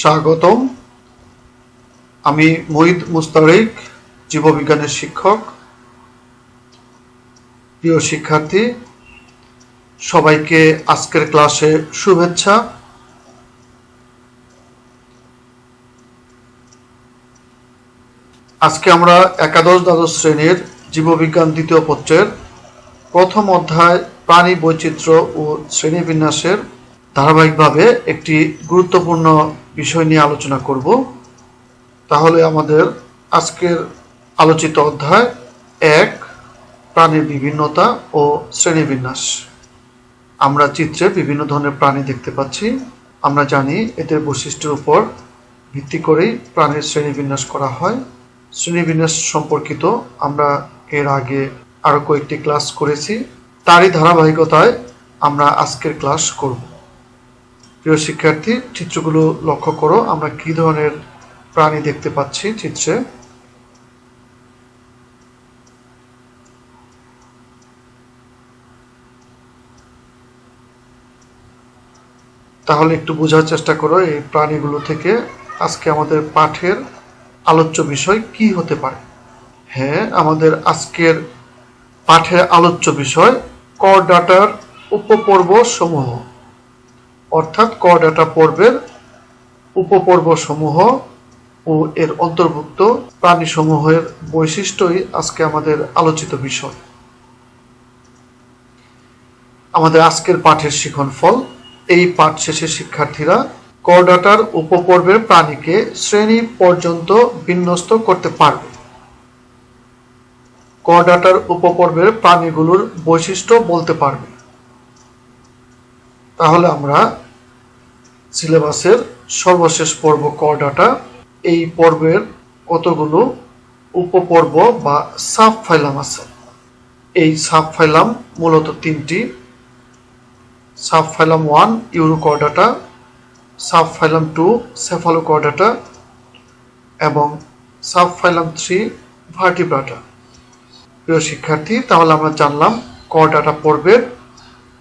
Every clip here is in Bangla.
স্বাগতম। আমি মুহিত মুস্তারিক, জীববিজ্ঞানের শিক্ষক। প্রিয় শিক্ষার্থী, সবাইকে আজকের ক্লাসে শুভেচ্ছা। আজকে আমরা একাদশ দ্বাদশ শ্রেণীর জীববিজ্ঞান দ্বিতীয় পত্রের প্রথম অধ্যায় প্রাণী বৈচিত্র্য ও শ্রেণীবিন্যাসের ধারাবাহিকভাবে একটি গুরুত্বপূর্ণ বিষয় নিয়ে আলোচনা করব। তাহলে আমাদের আজকের আলোচিত অধ্যায় 1, প্রাণীর বিভিন্নতা ও শ্রেণীবিন্যাস। আমরা চিত্রে বিভিন্ন ধরনের প্রাণী দেখতে পাচ্ছি। আমরা জানি এদের বৈশিষ্ট্যের উপর ভিত্তি করেই প্রাণীর শ্রেণীবিন্যাস করা হয়। শ্রেণীবিন্যাস সম্পর্কিত আমরা এর আগে আরও কয়েকটি ক্লাস করেছি, তারই ধারাবাহিকতায় আমরা আজকের ক্লাস করব। প্রিয় শিক্ষার্থী, চিত্রগুলো লক্ষ্য করো, আমরা কি ধরনের প্রাণী দেখতে পাচ্ছি চিত্রে। তাহলে একটু বোঝার চেষ্টা করো এই প্রাণীগুলো থেকে আজকে আমাদের পাঠের আলোচ্য বিষয় কি হতে পারে। হ্যাঁ, আমাদের আজকের পাঠের আলোচ্য বিষয় করডাটার উপপর্ব সমূহ, অর্থাৎ করডাটা পর্বের উপপর্ব সমূহ ও এর অন্তর্ভুক্ত প্রাণীসমূহের বৈশিষ্ট্যই আজকে আমাদের আলোচিত বিষয়। আমাদের আজকের পাঠের শিখন ফল: এই পাঠ শেষে শিক্ষার্থীরা করডাটার উপপর্বের প্রাণীকে শ্রেণী পর্যন্ত বিন্যস্ত করতে পারবে। করডাটার উপপর্বের প্রাণীগুলোর বৈশিষ্ট্য বলতে পারবে। তাহলে আমরা সিলেবাসের সর্বশেষ পর্ব করডাটা, এই পর্বের কতগুলো উপপর্ব বা সাব ফাইলাম আছে। এই সাব ফাইলাম মূলত তিনটি: সাব ফাইলাম 1 ইউরোকর্ডাটা, সাব ফাইলাম 2 সেফালোকর্ডাটা এবং সাব ফাইলাম 3 ভার্টিব্রাটা। প্রিয় শিক্ষার্থী, তাহলে আমরা জানলাম করডাটা পর্বের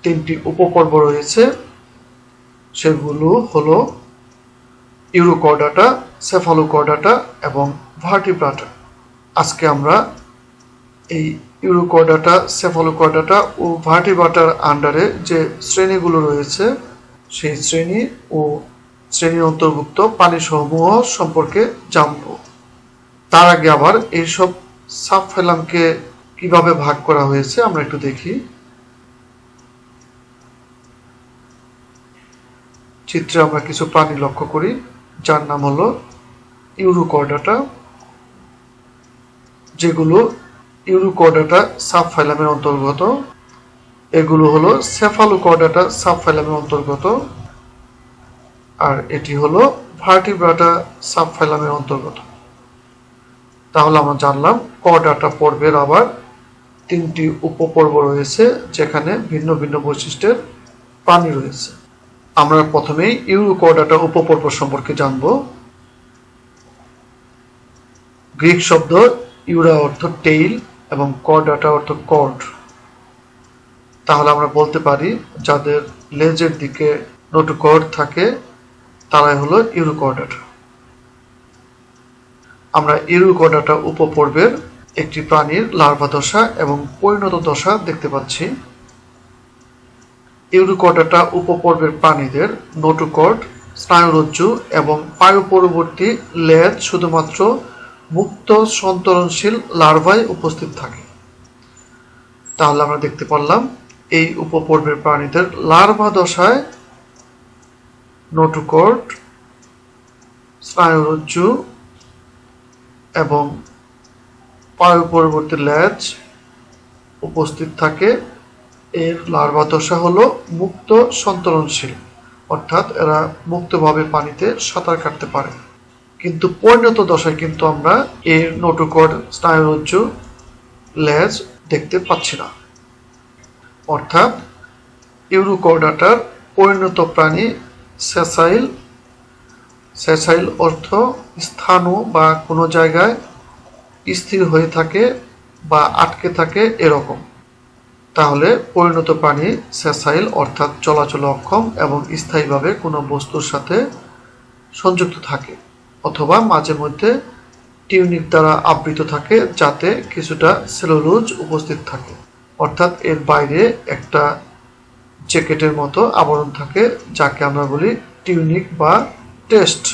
তিনটি উপপর্ব রয়েছে। সেগুলো হলো ইউরোকর্ডাটা, সেফালোকর্ডাটা এবং ভার্টিব্রাটা। আজকে আমরা এই ইউরোকর্ডাটা, সেফালোকর্ডাটা ও ভার্টিব্রাটার আন্ডারে যে শ্রেণীগুলো রয়েছে সেই শ্রেণী ও শ্রেণীর অন্তর্ভুক্ত প্রাণীসমূহ সম্পর্কে জানব। তার আগে আবার এইসব সাব ফাইলামকে কিভাবে ভাগ করা হয়েছে আমরা একটু দেখি। চিত্রে আমরা কিছু প্রাণী লক্ষ্য করি যার নাম হলো ইউরোকর্ডাটা, যেগুলো ইউরোকর্ডাটা সাব ফাইলামের অন্তর্গত। এগুলো হলো সেফালোকর্ডাটা সাব ফাইলামের অন্তর্গত, আর এটি হলো ভার্টিব্রাটা সাব ফাইলামের অন্তর্গত। তাহলে আমরা জানলাম করডাটা পর্বের আবার তিনটি উপপর্ব রয়েছে যেখানে ভিন্ন ভিন্ন বৈশিষ্ট্যের প্রাণী রয়েছে। আমরা প্রথমেই ইউরোকর্ডাটা উপপর্ব সম্পর্কে জানব। গ্রিক শব্দ ইউরা অর্থ টেইল এবং করডাটা অর্থ কর্ড। তাহলে আমরা বলতে পারি যাদের লেজের দিকে নোটোকর্ড থাকে তারাই হলো ইউরোকর্ডাটা। আমরা ইউরোকর্ডাটা উপপর্বের একটি প্রাণীর লার্ভা দশা এবং পরিণত দশা দেখতে পাচ্ছি। ইউরোকর্ডাটা উপপর্বের প্রাণীদের নোটোকর্ড, স্নায়ুরজ্জু এবং পায়ু পরবর্তী লেজ শুধুমাত্র মুক্ত সন্তরণশীল লার্ভায় উপস্থিত থাকে। তাহলে আমরা দেখতে পারলাম এই উপপর্বের প্রাণীদের লার্ভা দশায় নোটোকর্ড, স্নায়ুরজ্জু এবং পায়ু পরবর্তী লেজ উপস্থিত থাকে। এর লার্ভা দশা হলো মুক্ত সন্তরণশীল, অর্থাৎ এরা মুক্তভাবে পানিতে সাঁতার কাটতে পারে। কিন্তু পরিণত দশায় কিন্তু আমরা এর নোটোকর্ড, স্নায়ুরজ্জু, লেজ দেখতে পাচ্ছি না। অর্থাৎ ইউরোকর্ডাটার পরিণত প্রাণী সেসাইল। সেসাইল অর্থ স্থাণু বা কোনো জায়গায় স্থির হয়ে থাকে বা আটকে থাকে এরকম। তাহলে পরিণত প্রাণী সেসাইল অর্থাৎ চলাচলে অক্ষম এবং স্থায়ীভাবে কোনো বস্তুর সাথে সংযুক্ত থাকে অথবা মাঝে মধ্যে টিউনিক দ্বারা আবৃত থাকে, যাতে কিছুটা সেলুলোজ উপস্থিত থাকে। অর্থাৎ এর বাইরে একটা জ্যাকেটের মতো আবরণ থাকে, যাকে আমরা বলি টিউনিক বা টেস্ট।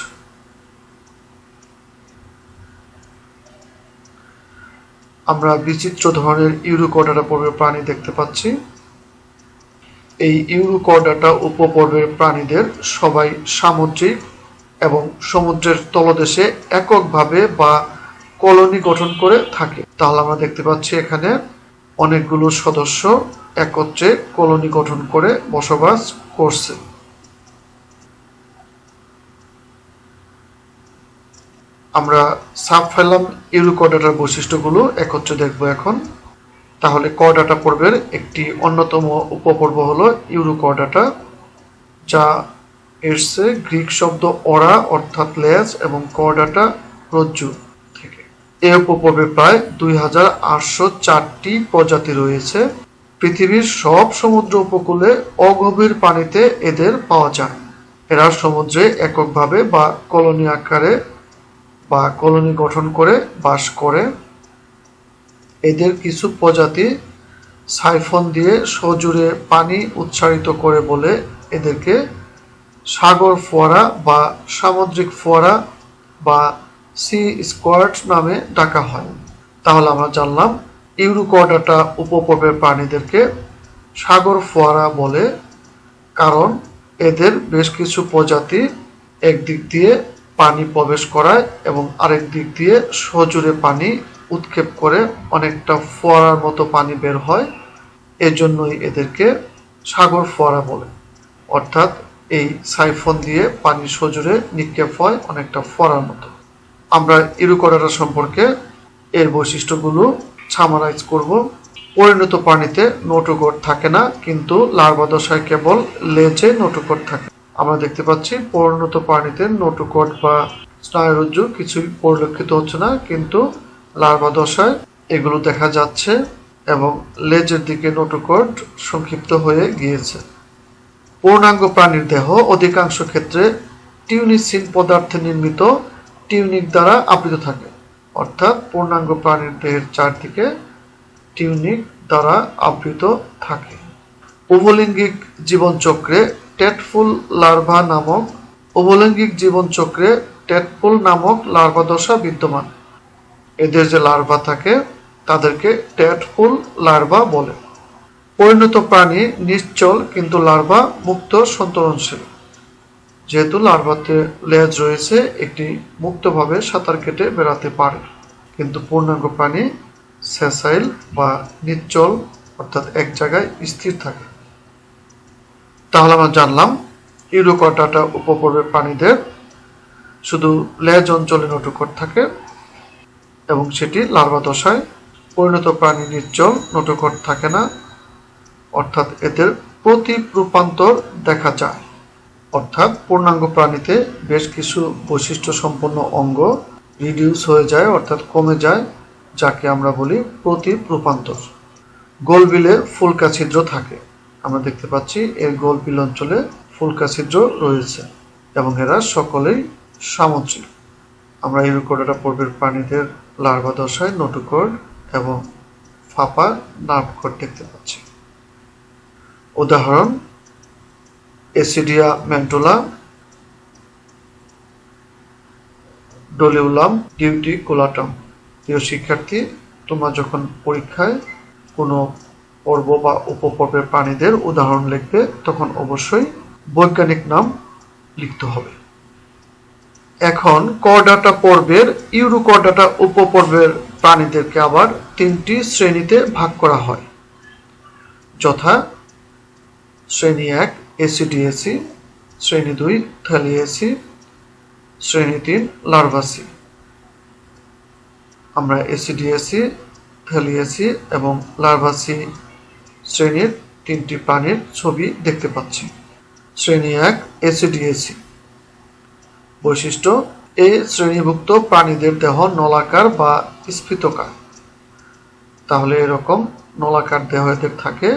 আমরা বিচিত্র ধরনের ইউরোকর্ডাটা পর্বের প্রাণী দেখতে পাচ্ছি। এই ইউরোকর্ডাটা উপপর্বের প্রাণীদের সবাই সামুদ্রিক এবং সমুদ্রের তলদেশে এককভাবে বা কলোনি গঠন করে থাকে। তাহলে আমরা দেখতে পাচ্ছি এখানে অনেকগুলো সদস্য একত্রে কলোনি গঠন করে বসবাস করছে। আমরা সাবফাইলাম ইউরোকর্ডাটার বৈশিষ্ট্যগুলো একত্রে দেখব এখন। তাহলে কর্ডাটা পর্বের একটি অন্যতম উপপর্ব হলো ইউরোকর্ডাটা, যা এসছে গ্রিক শব্দ অরা অর্থাৎ লেজ এবং কর্ডাটা রজ্জু থেকে। এই উপপর্বে প্রায় 2804টি প্রজাতি রয়েছে। পৃথিবীর সব সমুদ্র উপকূলে অগভীর পানিতে এদের পাওয়া যায়। এরা সমুদ্রে এককভাবে বা কলোনি আকারে বা কলোনি গঠন করে বাস করে। এদের কিছু প্রজাতি সাইফন দিয়ে সজোরে পানি উচ্ছারিত করে বলে এদেরকে সাগর ফোয়ারা বা সামুদ্রিক ফোয়ারা বা সি স্কোয়ার্ট নামে ডাকা হয়। তাহলে আমরা জানলাম ইউরোকর্ডাটা উপপর্বের প্রাণীদেরকে সাগর ফোয়ারা বলে, কারণ এদের বেশ কিছু প্রজাতি একদিক দিয়ে পানি প্রবেশ করায় এবং আরেক দিক দিয়ে সজোরে পানি উৎক্ষেপ করে অনেকটা ফোয়ারার মতো পানি বের হয়। এজন্যই এদেরকে সাগর ফোয়ারা বলে। অর্থাৎ এই সাইফন দিয়ে পানি সজোরে নিক্ষেপ হয় অনেকটা ফোয়ারার মতো। আমরা ইউরোকর্ডাটা সম্পর্কে এর বৈশিষ্ট্যগুলো সামারাইজ করব। পরিণত প্রাণীতে নোটোকট থাকে না, কিন্তু লার্ভা দশায় কেবল লেজে নোটোকট থাকে। আমরা দেখতে পাচ্ছি পরিণত প্রাণীতে নোটোকট বা স্নায়ুরজ্জু কিছুই পরিলক্ষিত হচ্ছে না, কিন্তু লার্ভা দশায় এগুলো দেখা যাচ্ছে এবং লেজের দিকে নোটোকট সংক্ষিপ্ত হয়ে গিয়েছে। পূর্ণাঙ্গ প্রাণীর দেহ অধিকাংশ ক্ষেত্রে টিউনিসিন পদার্থে নির্মিত টিউনিক দ্বারা আবৃত থাকে। অর্থাৎ পূর্ণাঙ্গ প্রাণীর দেহের চারদিকে টিউনিক দ্বারা আবৃত থাকে। উভলিঙ্গিক জীবনচক্রে টেটফুল নামক লার্ভা দশা বিদ্যমান। এদের যে লার্ভা থাকে তাদেরকে টেটফুল লার্ভা বলে। পরিণত প্রাণী নিশ্চল, কিন্তু লার্ভা মুক্ত সন্তরণশীল। যেহেতু লার্ভাতে লেজ রয়েছে, একটি মুক্তভাবে সাঁতার কেটে বেড়াতে পারে, কিন্তু পূর্ণাঙ্গ প্রাণী সেসাইল বা নিশ্চল, অর্থাৎ এক জায়গায় স্থির থাকে। তাহলে আমরা জানলাম ইউরোকর্ডাটা উপপর্বের প্রাণীদের শুধু লেজ অঞ্চলে নোটোকট থাকে এবং সেটি লার্ভা দশায়। পরিণত প্রাণী নিশ্চল, নোটোকট থাকে না, অর্থাৎ এদের প্রতিরূপান্তর দেখা যায়। অর্থাৎ পূর্ণাঙ্গ প্রাণীতে বেশ কিছু বৈশিষ্ট্য সম্পন্ন অঙ্গ রিডিউস হয়ে যায়, অর্থাৎ কমে যায়, যাকে আমরা বলি প্রতিরূপান্তর। গোলবিলে ফুলকা ছিদ্র থাকে। আমরা দেখতে পাচ্ছি এর গোলবিল অঞ্চলে ফুলকা ছিদ্র রয়েছে এবং এরা সকলেই সামুদ্রিক। আমরা ইউরোকর্ডাটা পর্বের প্রাণীদের লার্ভা দশায় নোটোকর্ড এবং ফাঁপা নার্ভকর্ড দেখতে পাচ্ছি। উদাহরণ এসিডিয়া ম্যান্টোলা, ডোলিউলাম ডিউটিকুলাটাম। প্রিয় শিক্ষার্থী, তোমরা যখন পরীক্ষায় কোনো পর্ব বা উপপর্বের প্রাণীদের উদাহরণ লিখবে, তখন অবশ্যই বৈজ্ঞানিক নাম লিখতে হবে। এখন কর্ডাটা পর্বের ইউরোকর্ডাটা উপপর্বের প্রাণীদেরকে আবার 3টি শ্রেণীতে ভাগ করা হয়, যথা শ্রেণী 1 এসিডিএসি, শ্রেণী 2 থ্যালিয়েসি, শ্রেণী 3 লার্ভাসি। আমরা এসিডিএসি, থ্যালিয়েসি এবং লার্ভাসি শ্রেণীর 3টি প্রাণীর ছবি দেখতে পাচ্ছি। শ্রেণী 1 এসিডিএসি। বৈশিষ্ট্য: এই শ্রেণীভুক্ত প্রাণীদের দেহ নলাকার বা স্ফীতকার। তাহলে এরকম নলাকার দেহ এদের থাকে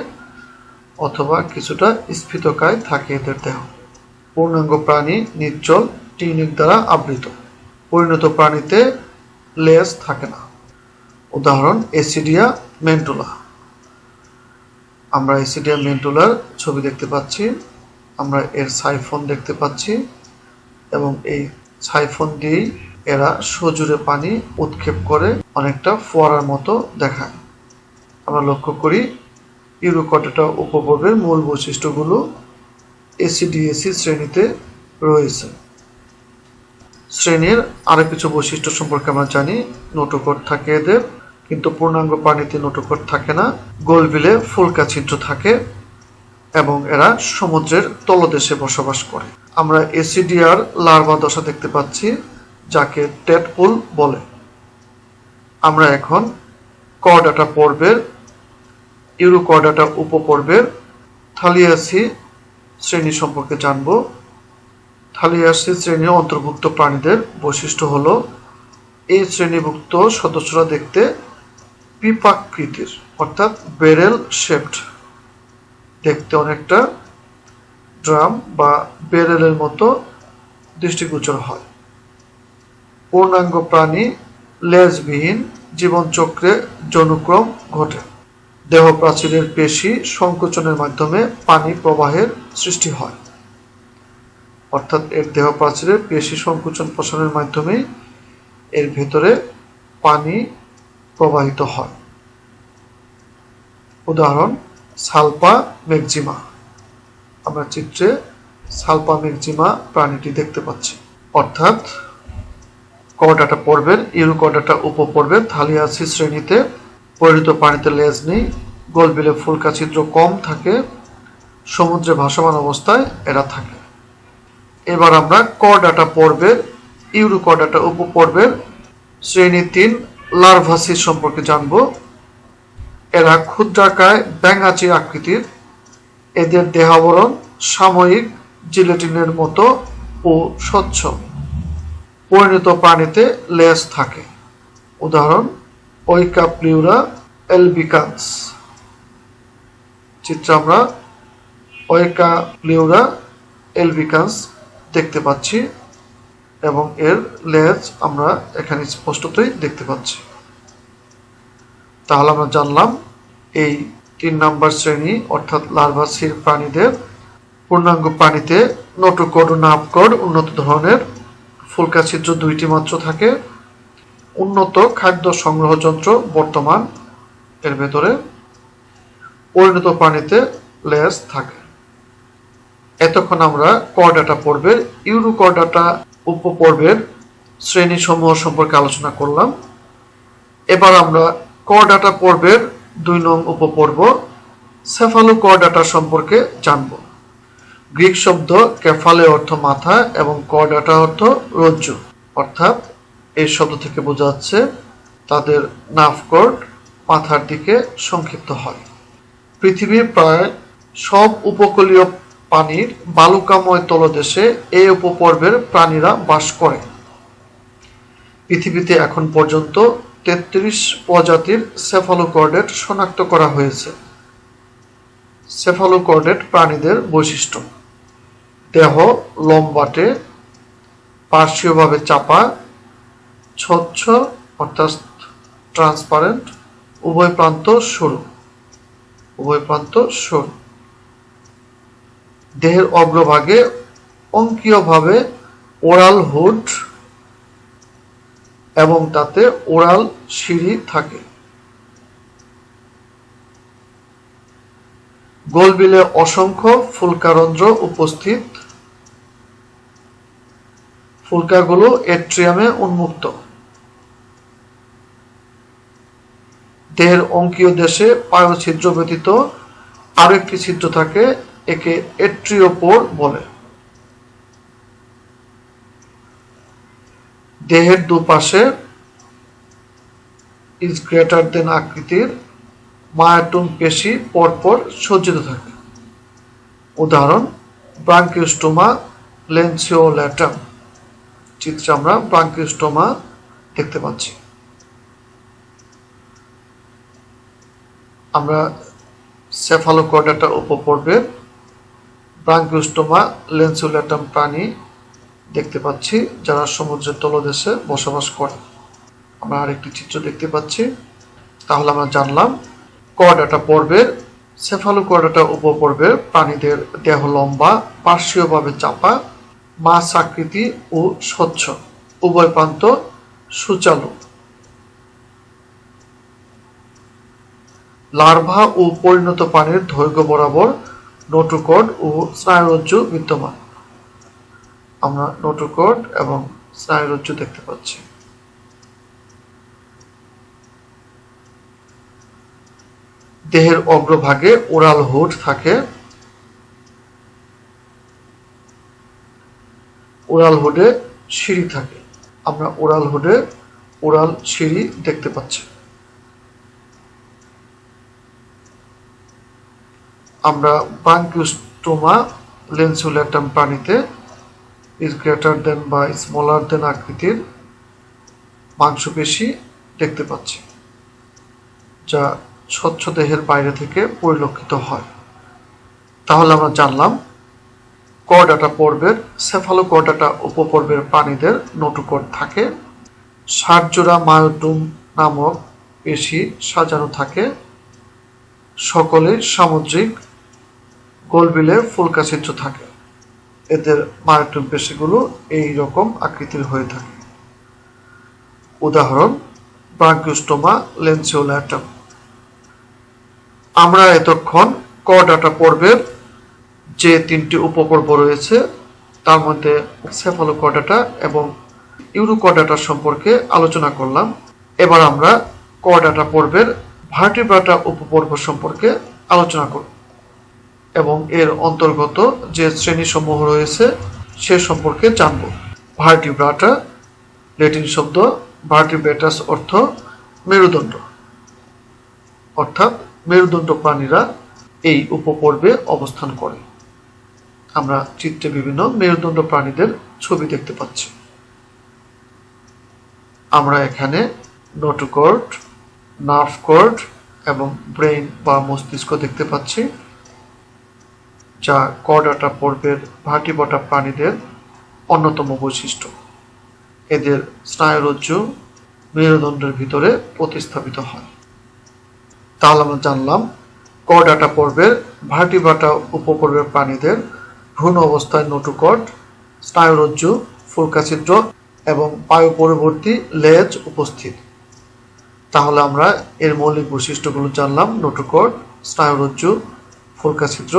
অথবা কিছুটা স্ফীতকায় থাকে এদের দেহ। পূর্ণাঙ্গ প্রাণী নিশ্চল, টিউনিক দ্বারা আবৃত। পরিণত প্রাণীতে লেজ থাকে না। উদাহরণ এসিডিয়া মেন্টুলা। আমরা এসিডিয়া মেন্টুলার ছবি দেখতে পাচ্ছি, আমরা এর সাইফন দেখতে পাচ্ছি এবং এই সাইফন দিয়েই এরা সজোরে পানি উৎক্ষেপ করে অনেকটা ফোয়ারার মতো দেখায়। আমরা লক্ষ্য করি ইউরোকটেটা উপপর্বের মূল বৈশিষ্ট্যগুলো এসিডিএসি শ্রেণীতে রয়েছে। শ্রেণীর আরো কিছু বৈশিষ্ট্য সম্পর্কে আমরা জানি। নোটোকট থাকে এদের, কিন্তু পূর্ণাঙ্গ প্রাণীতে নোটোকট থাকে না। গোলবিলে ফুলকা ছিদ্র থাকে এবং এরা সমুদ্রের তলদেশে বসবাস করে। আমরা এসিডিআর লার্ভা দশা দেখতে পাচ্ছি, যাকে টেডপুল বলে। আমরা এখন কর্ডাটা পর্বের ইউরোকর্ডাটা উপপর্বের থালিয়াসি শ্রেণী সম্পর্কে জানব। থালিয়াসি শ্রেণীর অন্তর্ভুক্ত প্রাণীদের বৈশিষ্ট্য হল এই শ্রেণীভুক্ত সদস্যরা দেখতে পিপাকৃতির, অর্থাৎ বেরেল শেপড, দেখতে অনেকটা ড্রাম বা বেরেলের মতো দৃষ্টিগোচর হয়। পূর্ণাঙ্গ প্রাণী লেজবিহীন, জীবনচক্রে যৌনক্রম ঘটে। দেহ প্রাচীরের পেশি সংকোচনের মাধ্যমে পানি প্রবাহের সৃষ্টি হয়, অর্থাৎ এর দেহ প্রাচীরের পেশি সংকোচন প্রসারণের মাধ্যমেই এর ভেতরে পানি প্রবাহিত হয়। উদাহরণ সালপা ম্যাক্সিমা। আমরা চিত্রে সালপা ম্যাক্সিমা প্রাণীটি দেখতে পাচ্ছি। অর্থাৎ কর্ডাটা পর্বের ইউরোকর্ডাটা উপপর্বের থালিয়াসি শ্রেণীতে পরিণত প্রাণীতে লেজ নেই, গোলবিলে ফুলকা ছিদ্র কম থাকে, সমুদ্রে ভাসমান অবস্থায় এরা থাকে। এবার আমরা কর্ডাটা পর্বের ইউরোকর্ডাটা উপপর্বের শ্রেণী 3 লার্ভাসি সম্পর্কে জানব। এরা ক্ষুদ্রাকায় ব্যাঙাচি আকৃতির। এদের দেহাবরণ সাময়িক জিলেটিনের মতো ও স্বচ্ছ। পরিণত প্রাণীতে লেজ থাকে। উদাহরণ ওইকাপ্লিউরা এলবিকান্স। চিত্রে আমরা ওইকাপ্লিউরা এলবিকান্স দেখতে পাচ্ছি এবং এর লেজ আমরা এখানে স্পষ্টতই দেখতে পাচ্ছি। তাহলে আমরা জানলাম এই 3 নম্বর শ্রেণী অর্থাৎ লার্ভাসির প্রাণীদের। পূর্ণাঙ্গ প্রাণীতে নোটোকড ও নাভকড উন্নত ধরনের, ফুলকা ছিদ্র 2টি মাত্র থাকে, উন্নত খাদ্য সংগ্রহ যন্ত্র বর্তমান এর ভেতরে। পরিণত প্রাণীতে লেজ থাকে। এতক্ষণ আমরা কর্ডাটা পর্বের ইউরোকর্ডাটা উপপর্বের শ্রেণী সমূহ সম্পর্কে আলোচনা করলাম। এবার আমরা কর্ডাটা পর্বের 2 নং উপপর্ব সেফালোকর্ডাটা সম্পর্কে জানব। গ্রিক শব্দ কেফালে অর্থ মাথা এবং কর্ডাটা অর্থ রজ্জু, অর্থাৎ এই শব্দ থেকে বোঝা যাচ্ছে তাদের নাভকর্ড মাথার দিকে সংক্ষিপ্ত হয়। পৃথিবীর প্রায় সব উপকূলীয় পানির বালুকাময় তলদেশে এই উপপর্বের প্রাণীরা বাস করে। পৃথিবীতে এখন পর্যন্ত 33 প্রজাতির সেফালোকর্ডেট শনাক্ত করা হয়েছে। সেফালোকর্ডেট প্রাণীদের বৈশিষ্ট্য: দেহ লম্বাটে, পার্শ্বীয়ভাবে চাপা, স্বচ্ছ অর্থাৎ ট্রান্সপারেন্ট, উভয় প্রান্ত সরু। দেহের অগ্রভাগে অঙ্কীয়ভাবে ওরাল হুড এবং তাতে ওরাল সিঁড়ি থাকে। গোলবিলে অসংখ্য ফুলকারন্ধ্র উপস্থিত। ফুলকাগুলো এট্রিয়ামে উন্মুক্ত। দেহের অঙ্কীয় দেশে পায়োছিদ্র ব্যতীত আরো একটি ছিদ্র থাকে, একে এট্রিওপোর বলে। দেহের দুপাশে ইজ গ্রেটার দেন আকৃতির মায়োটুম পেশি পরপর সজ্জিত থাকে। উদাহরণ ব্রাঙ্কিওস্টোমা লেন্সিওলেটাম। চিত্রে আমরা ব্রাঙ্কিওস্টোমা দেখতে পাচ্ছি। আমরা সেফালোকর্ডাটা উপপর্বের ব্রাঙ্কিওস্টোমা লেন্সিওলেটাম প্রাণী দেখতে পাচ্ছি যারা সমুদ্রের তলদেশে বসবাস করে। আমরা আরেকটি চিত্র দেখতে পাচ্ছি। তাহলে আমরা জানলাম কর্ডাটা পর্বের সেফালোকর্ডাটা উপপর্বের প্রাণীদের দেহ লম্বা, পার্শ্বীয়ভাবে চাপা, মাছ আকৃতি ও স্বচ্ছ, উভয় প্রান্ত সুচালু। লার্ভা ও পরিণত প্রাণীর দৈর্ঘ্য বরাবর নোটোকর্ড ও স্নায়ুরজ্জু বিদ্যমান। আমরা নোটোকর্ড এবং স্নায়ুরজ্জু দেখতে পাচ্ছি। দেহের অগ্রভাগে ওরাল হুড থাকে। ওরাল হুডে সিঁড়ি থাকে। আমরা ওরাল হুডে ওরাল সিঁড়ি দেখতে পাচ্ছি। আমরা ব্রাঙ্কিওস্টোমা লেন্সুলেটাম প্রাণীতে ইজ গ্রেটার দেন বা স্মলার দেন আকৃতির মাংসপেশি দেখতে পাচ্ছি, যা স্বচ্ছ দেহের বাইরে থেকে পরিলক্ষিত হয়। তাহলে আমরা জানলাম কর্ডাটা পর্বের সেফালোকর্ডাটা উপপর্বের প্রাণীদের নোটোকর্ড থাকে। 60 জোড়া মায়োটুম নামক পেশি সাজানো থাকে। সকলে সামুদ্রিক গোলবিলের ফুলকা ছিদ্র থাকে। এদের মায়োটুম পেশিগুলো এই রকম আকৃতির হয়ে থাকে। উদাহরণ ব্রাঙ্কিওস্টোমা লেন্সিওলেটাম। আমরা এতক্ষণ কর্ডাটা পর্বের যে 3টি উপপর্ব রয়েছে তার মধ্যে সেফালোকর্ডাটা এবং ইউরোকর্ডাটা সম্পর্কে আলোচনা করলাম। এবার আমরা কর্ডাটা পর্বের ভার্টিব্রাটা উপপর্ব সম্পর্কে আলোচনা করব এবং এর অন্তর্গত যে শ্রেণীসমূহ রয়েছে সে সম্পর্কে জানব। ভার্টিব্রাটা, ল্যাটিন শব্দ ভার্টিব্রেটাস অর্থ মেরুদণ্ড, অর্থাৎ মেরুদণ্ড প্রাণীরা এই উপপর্বে অবস্থান করে। আমরা চিত্রে বিভিন্ন মেরুদণ্ড প্রাণীদের ছবি দেখতে পাচ্ছি। আমরা এখানে নোটোকর্ড, নার্ভ কর্ড এবং ব্রেইন বা মস্তিষ্ক দেখতে পাচ্ছি, যা কর্ডাটা পর্বের ভার্টিব্রাটা প্রাণীদের অন্যতম বৈশিষ্ট্য। এদের স্নায়ুরজ্জু মেরুদণ্ডের ভিতরে প্রতিস্থাপিত হয়। তাহলে আমরা জানলাম কর্ডাটা পর্বের ভার্টিব্রাটা উপপর্বের প্রাণীদের ভ্রূণ অবস্থায় নোটোকর্ড, স্নায়ুরজ্জু, ফুলকা ছিদ্র এবং পায়ু পরবর্তী লেজ উপস্থিত। তাহলে আমরা এর মৌলিক বৈশিষ্ট্যগুলো জানলাম: নোটোকর্ড, স্নায়ুরজ্জু, ফুলকা ছিদ্র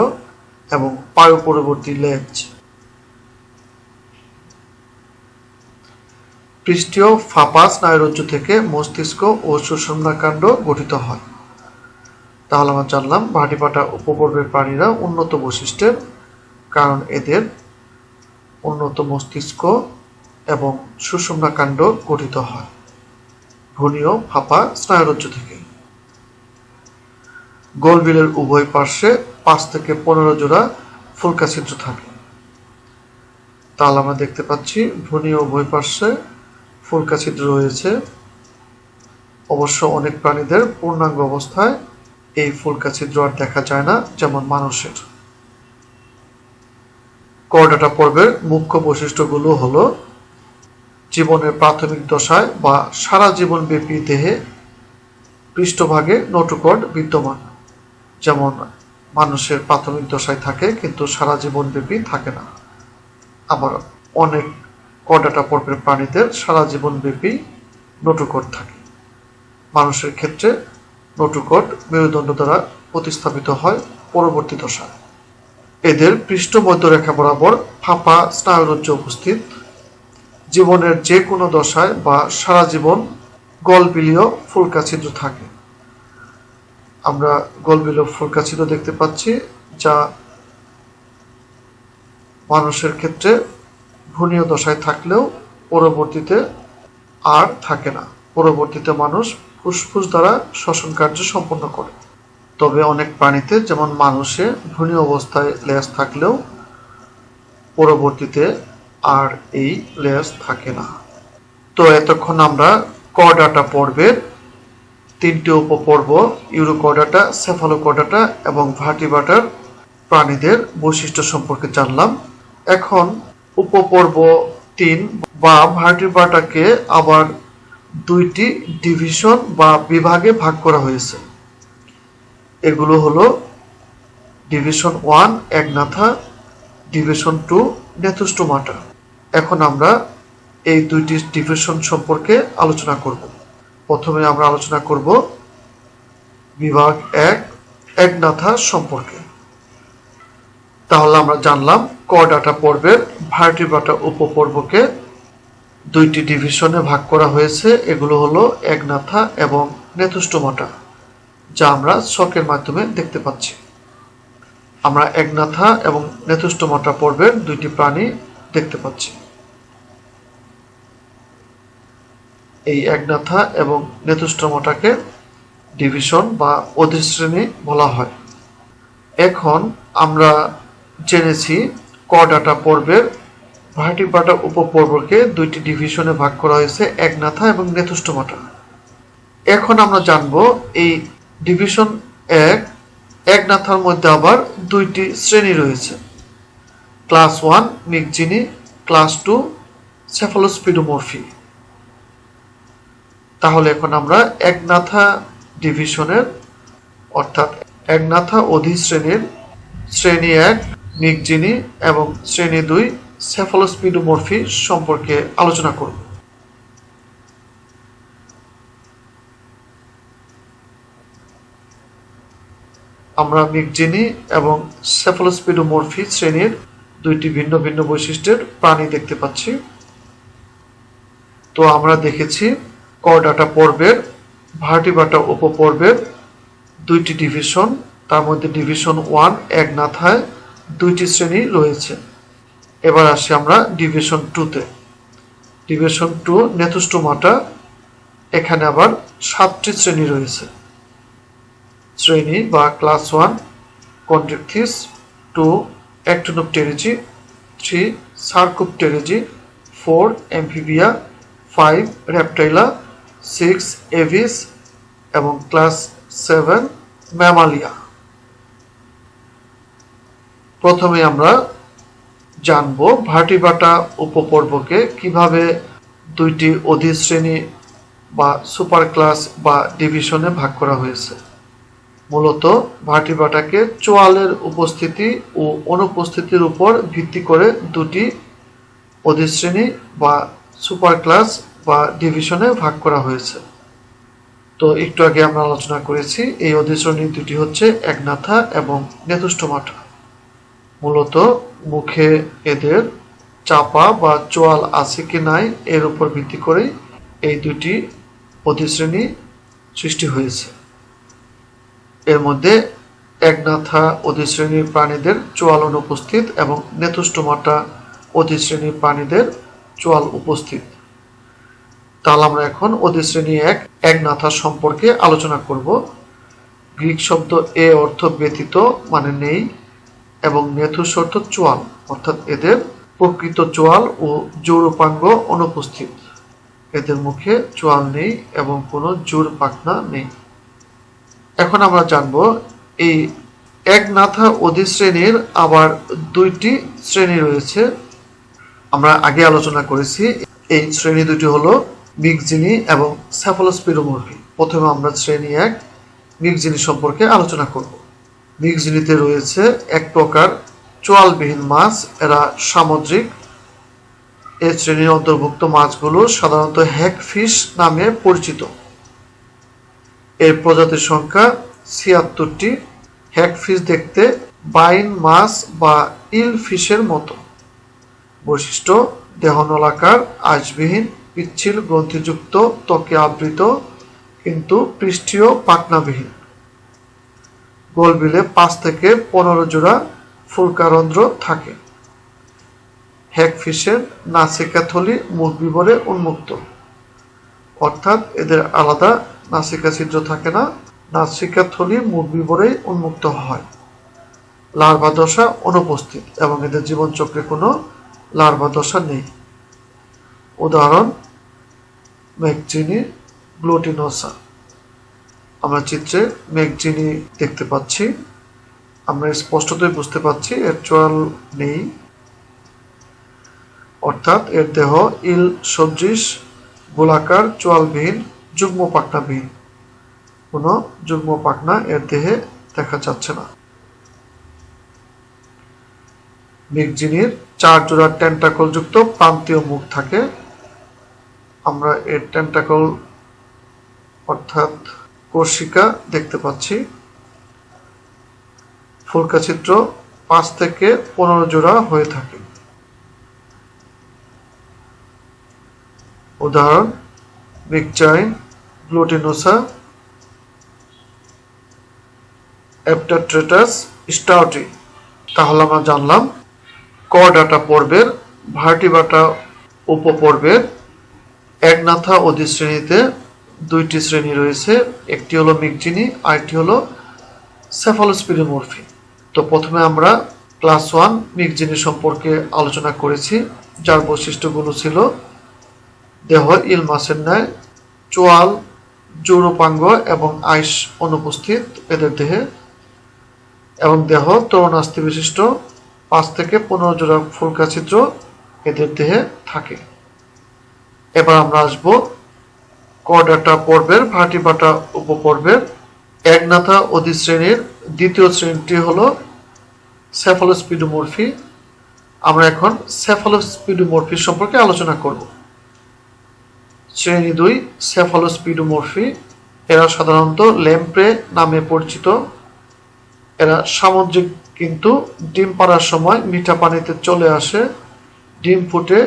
এবং পায়ু পরবর্তী লেজ। পৃষ্ঠীয় ফাঁপা স্নায়ুরজ্জু থেকে মস্তিষ্ক ও সুষুম্নাকাণ্ড গঠিত হয়। তাহলে আমরা জানলাম ভার্টিব্রাটা উপপর্বের প্রাণীরা উন্নত বৈশিষ্ট্যের, কারণ এদের উন্নত মস্তিষ্ক এবং সুষুম্নাকাণ্ড গঠিত হয় ভ্রূণীয় ফাঁপা স্নায়ুরজ্জু থেকে। গোলবিলের উভয় পার্শ্বে 5 থেকে 15 জোড়া ফুলকা ছিদ্র থাকে। তাহলে আমরা দেখতে পাচ্ছি ভ্রূণীয় উভয় পার্শ্বে ফুলকা ছিদ্র রয়েছে। অবশ্য অনেক প্রাণীদের পূর্ণাঙ্গ অবস্থায় এই ফুলকা ছিদ্র আর দেখা যায় না, যেমন মানুষের। কর্ডাটা পর্বের মুখ্য বৈশিষ্ট্যগুলো হলো: জীবনের প্রাথমিক দশায় বা সারা জীবনব্যাপী দেহে পৃষ্ঠভাগে নোটোকর্ড বিদ্যমান, যেমন মানুষের প্রাথমিক দশায় থাকে কিন্তু সারা জীবনব্যাপী থাকে না। আবার অনেক কর্ডাটা পর্বের প্রাণীদের সারা জীবনব্যাপী নোটোকর্ড থাকে। মানুষের ক্ষেত্রে নোটোকর্ড মেরুদণ্ড দ্বারা প্রতিস্থাপিত হয় পরবর্তী দশায়। এদের পৃষ্ঠ মধ্যরেখা বরাবর ফাঁপা স্নায়ুরজ্জু উপস্থিত। জীবনের যে কোনো দশায় বা সারা জীবন গলবিলীয় ফুলকা ছিদ্র থাকে। আমরা গলবিলীয় ফুলকা ছিদ্র দেখতে পাচ্ছি, যা মানুষের ক্ষেত্রে ভ্রূণীয় দশায় থাকলেও পরবর্তীতে আর থাকে না। পরবর্তীতে মানুষ ফুসফুস দ্বারা শ্বসন কার্য সম্পন্ন করে। তবে অনেক প্রাণীতে, যেমন মানুষে, ভ্রূণীয় অবস্থায় লেজ থাকলেও পরবর্তীতে আর এই লেজ থাকে না। তো এতক্ষণ আমরা কর্ডাটা পর্বের 3টি উপপর্ব ইউরোকর্ডাটা, সেফালোকর্ডাটা এবং ভার্টিব্রাটার প্রাণীদের বৈশিষ্ট্য সম্পর্কে জানলাম। এখন উপপর্ব 3 বা ভার্টিব্রাটাকে আবার 2টি ডিভিশন বা বিভাগে ভাগ করা হয়েছে। এগুলো হলো ডিভিশন 1 একনাথা, ডিভিশন 2 নেতুস্টোমাটা। এখন আমরা এই দুইটি ডিভিশন সম্পর্কে আলোচনা করব। প্রথমে আমরা আলোচনা করব বিভাগ 1 একনাথা সম্পর্কে। তাহলে আমরা জানলাম কর্ডাটা পর্বের ভার্টিব্রাটা উপপর্বকে 2টি ডিভিশনে ভাগ করা হয়েছে। এগুলো হলো একনাথা এবং নেতুস্টোমাটা, যা আমরা ছকের মাধ্যমে দেখতে পাচ্ছি। আমরা একনাথা এবং নেতুস্টোমাটা পর্বের 2টি প্রাণী দেখতে পাচ্ছি। এই একনাথা এবং নেতুস্টোমাটাকে ডিভিশন বা অধিশ্রেণী বলা হয়। এখন আমরা জেনেছি কর্ডাটা পর্বের ভার্টিব্রাটা উপপর্বকে 2টি ডিভিশনে ভাগ করা হয়েছে, একনাথা এবং নেতুস্টোমাটা। এখন আমরা জানব এই ডিভিশন 1 একনাথার মধ্যে আবার 2টি শ্রেণী রয়েছে, ক্লাস 1 মিগজিনি, ক্লাস 2 সেফালোস্পিডোমরফি। তাহলে এখন আমরা একনাথা ডিভিশনের অর্থাৎ একনাথা অধিশ্রেণীর শ্রেণী 1 মিগজিনি এবং শ্রেণী 2 সেফালোস্পিডোমরফি সম্পর্কে আলোচনা করব। আমরা মিগজিনি এবং সেফালোস্পিডোমরফি শ্রেণীর 2টি ভিন্ন ভিন্ন বৈশিষ্ট্যের প্রাণী দেখতে পাচ্ছি। তো আমরা দেখেছি কর্ডাটা পর্বের ভার্টিব্রাটা উপপর্বের 2টি ডিভিশন, তার মধ্যে ডিভিশন 1 একনাথায় 2টি শ্রেণী রয়েছে। এবার আসি আমরা ডিভিশন 2তে। ডিভিশন 2 নেতুস্টোমাটা, এখানে আবার 7টি শ্রেণী রয়েছে। শ্রেণী বা class 1 Chondrichthyes, 2 Actinopterygii, 3 Sarcopterygii, 4 Amphibia, 5 রেপটাইলা, 6 এভিস এবং ক্লাস 7 ম্যামালিয়া। প্রথমে আমরা জানব ভার্টিব্রাটা উপপর্বকে কিভাবে 2টি অধিশ্রেণী বা সুপার ক্লাস বা ডিভিশনে ভাগ করা হয়েছে। মূলত ভার্টিব্রাটাকে চোয়ালের উপস্থিতি ও অনুপস্থিতির উপর ভিত্তি করে 2টি অধিশ্রেণী বা সুপার ক্লাস বা ডিভিশনে ভাগ করা হয়েছে। তো একটু আগে আমরা আলোচনা করেছি এই অধিশ্রেণী 2টি হচ্ছে একনাথা এবং নেতুস্টোমাটা। মূলত মুখে এদের চাপা বা চোয়াল আছে কি নাই এর উপর ভিত্তি করে এই 2টি অধিশ্রেণী সৃষ্টি হয়েছে। এর মধ্যে একনাথা অধিশ্রেণীর প্রাণীদের চোয়াল অনুপস্থিত এবং নেতুস্টোমাটা অধিশ্রেণীর প্রাণীদের চোয়াল উপস্থিত। তাহলে আমরা এখন অধিশ্রেণী 1 একনাথা সম্পর্কে আলোচনা করব। গ্রিক শব্দ এ অর্থ ব্যতীত মানে নেই এবং নেথুস অর্থ চোয়াল, অর্থাৎ এদের প্রকৃত চোয়াল ও জৌরপাঙ্গ অনুপস্থিত। এদের মুখে চোয়াল নেই এবং কোনো জোর পাখনা নেই। এখন আমরা জানব এই একনাথা অধিশ্রেণীর আবার 2টি শ্রেণী রয়েছে। আমরা আগে আলোচনা করেছি এই শ্রেণী 2টি হলো মিগজিনি এবং সেফালোস্পিডোমরফি। প্রথমে আমরা শ্রেণী 1 মিগজিনি সম্পর্কে আলোচনা করব। মিগজিনিতে রয়েছে এক প্রকার চোয়ালবিহীন মাছ, এরা সামুদ্রিক। এই শ্রেণীর অন্তর্ভুক্ত মাছগুলো সাধারণত হ্যাগফিশ নামে পরিচিত। এর প্রজাতির সংখ্যা 76টি। হ্যাগফিশ দেখতে বাইন মাছ বা ইল ফিশের মতো। বৈশিষ্ট্য: দেহনলাকার, আঁশবিহীন, পিচ্ছিল গ্রন্থিযুক্ত, ত্বকে আবৃত কিন্তু পৃষ্ঠীয় পাখনাবিহীন। গোলবিলে 5 থেকে 15 জোড়া ফুলকারন্ধ্র থাকে। হ্যাগফিশের নাসিকাথলি মুখ বিবরে উন্মুক্ত, অর্থাৎ এদের আলাদা নাসিকা ছিদ্র থাকে না, নাসিকাথলি মুখ বিবরেই উন্মুক্ত হয়। লার্ভা দশা অনুপস্থিত এবং এদের জীবনচক্রে কোনো লার্ভা দশা নেই। উদাহরণ: ম্যাগজিনি গ্লুটিনোসা। আমরা চিত্রে ম্যাগজিনি দেখতে পাচ্ছি, আমরা স্পষ্টতই বুঝতে পাচ্ছি এর চোয়াল নেই। অর্থাৎ এর দেহ ইল সদৃশ, গোলাকার, চোয়ালবিহীন, যুগ্ম পাখনাবিহীন। কোনো যুগ্ম পাখনা এর দেহে দেখা যাচ্ছে না। মৃগজিনির 4 জোড়া টেন্টাকল যুক্ত প্রান্তীয় মুখ থাকে। আমরা এর টেন্টাকল অর্থাৎ কোষিকা দেখতে পাচ্ছি। ফুলকাছিদ্র 5 থেকে 15 জোড়া হয়ে থাকে। উদাহরণ: মৃগচাইন, গ্লুটিনোসা, অ্যাপটাট্রেটাস, স্টাউটি। তাহলে আমরা জানলাম কর্ডাটা পর্বের ভার্টিব্রাটা উপপর্বের একনাথা অধিশ্রেণীতে 2টি শ্রেণী রয়েছে। একটি হলো মৃগজিনি, আরেকটি হলো সেফালোস্পিডিমরফি। তো প্রথমে আমরা ক্লাস 1 মৃগজিনি সম্পর্কে আলোচনা করেছি, যার বৈশিষ্ট্যগুলো ছিল দেহ ইল মাছের ন্যায়, চোয়াল, যৌনপাঙ্গ এবং আইস অনুপস্থিত এদের দেহে, এবং দেহ তরুণাস্থি বিশিষ্ট, 5 থেকে 15 জোড়া ফুলকাছিদ্র এদের দেহে থাকে। এবার আমরা আসবো কর্ডাটা পর্বের ভার্টিব্রাটা উপপর্বের একনাথা অধিশ্রেণীর দ্বিতীয় শ্রেণীটি হলো সেফালোস্পিডিমরফি। আমরা এখন সেফালোস্পিডিমরফি সম্পর্কে আলোচনা করব। শ্রেণী 2 সেফালোস্পিডিমরফি। এরা সাধারণত ল্যাম্প্রে নামে পরিচিত। এরা সামুদ্রিক, কিন্তু ডিম পাড়ার সময় মিঠা পানিতে চলে আসে। ডিম ফুটে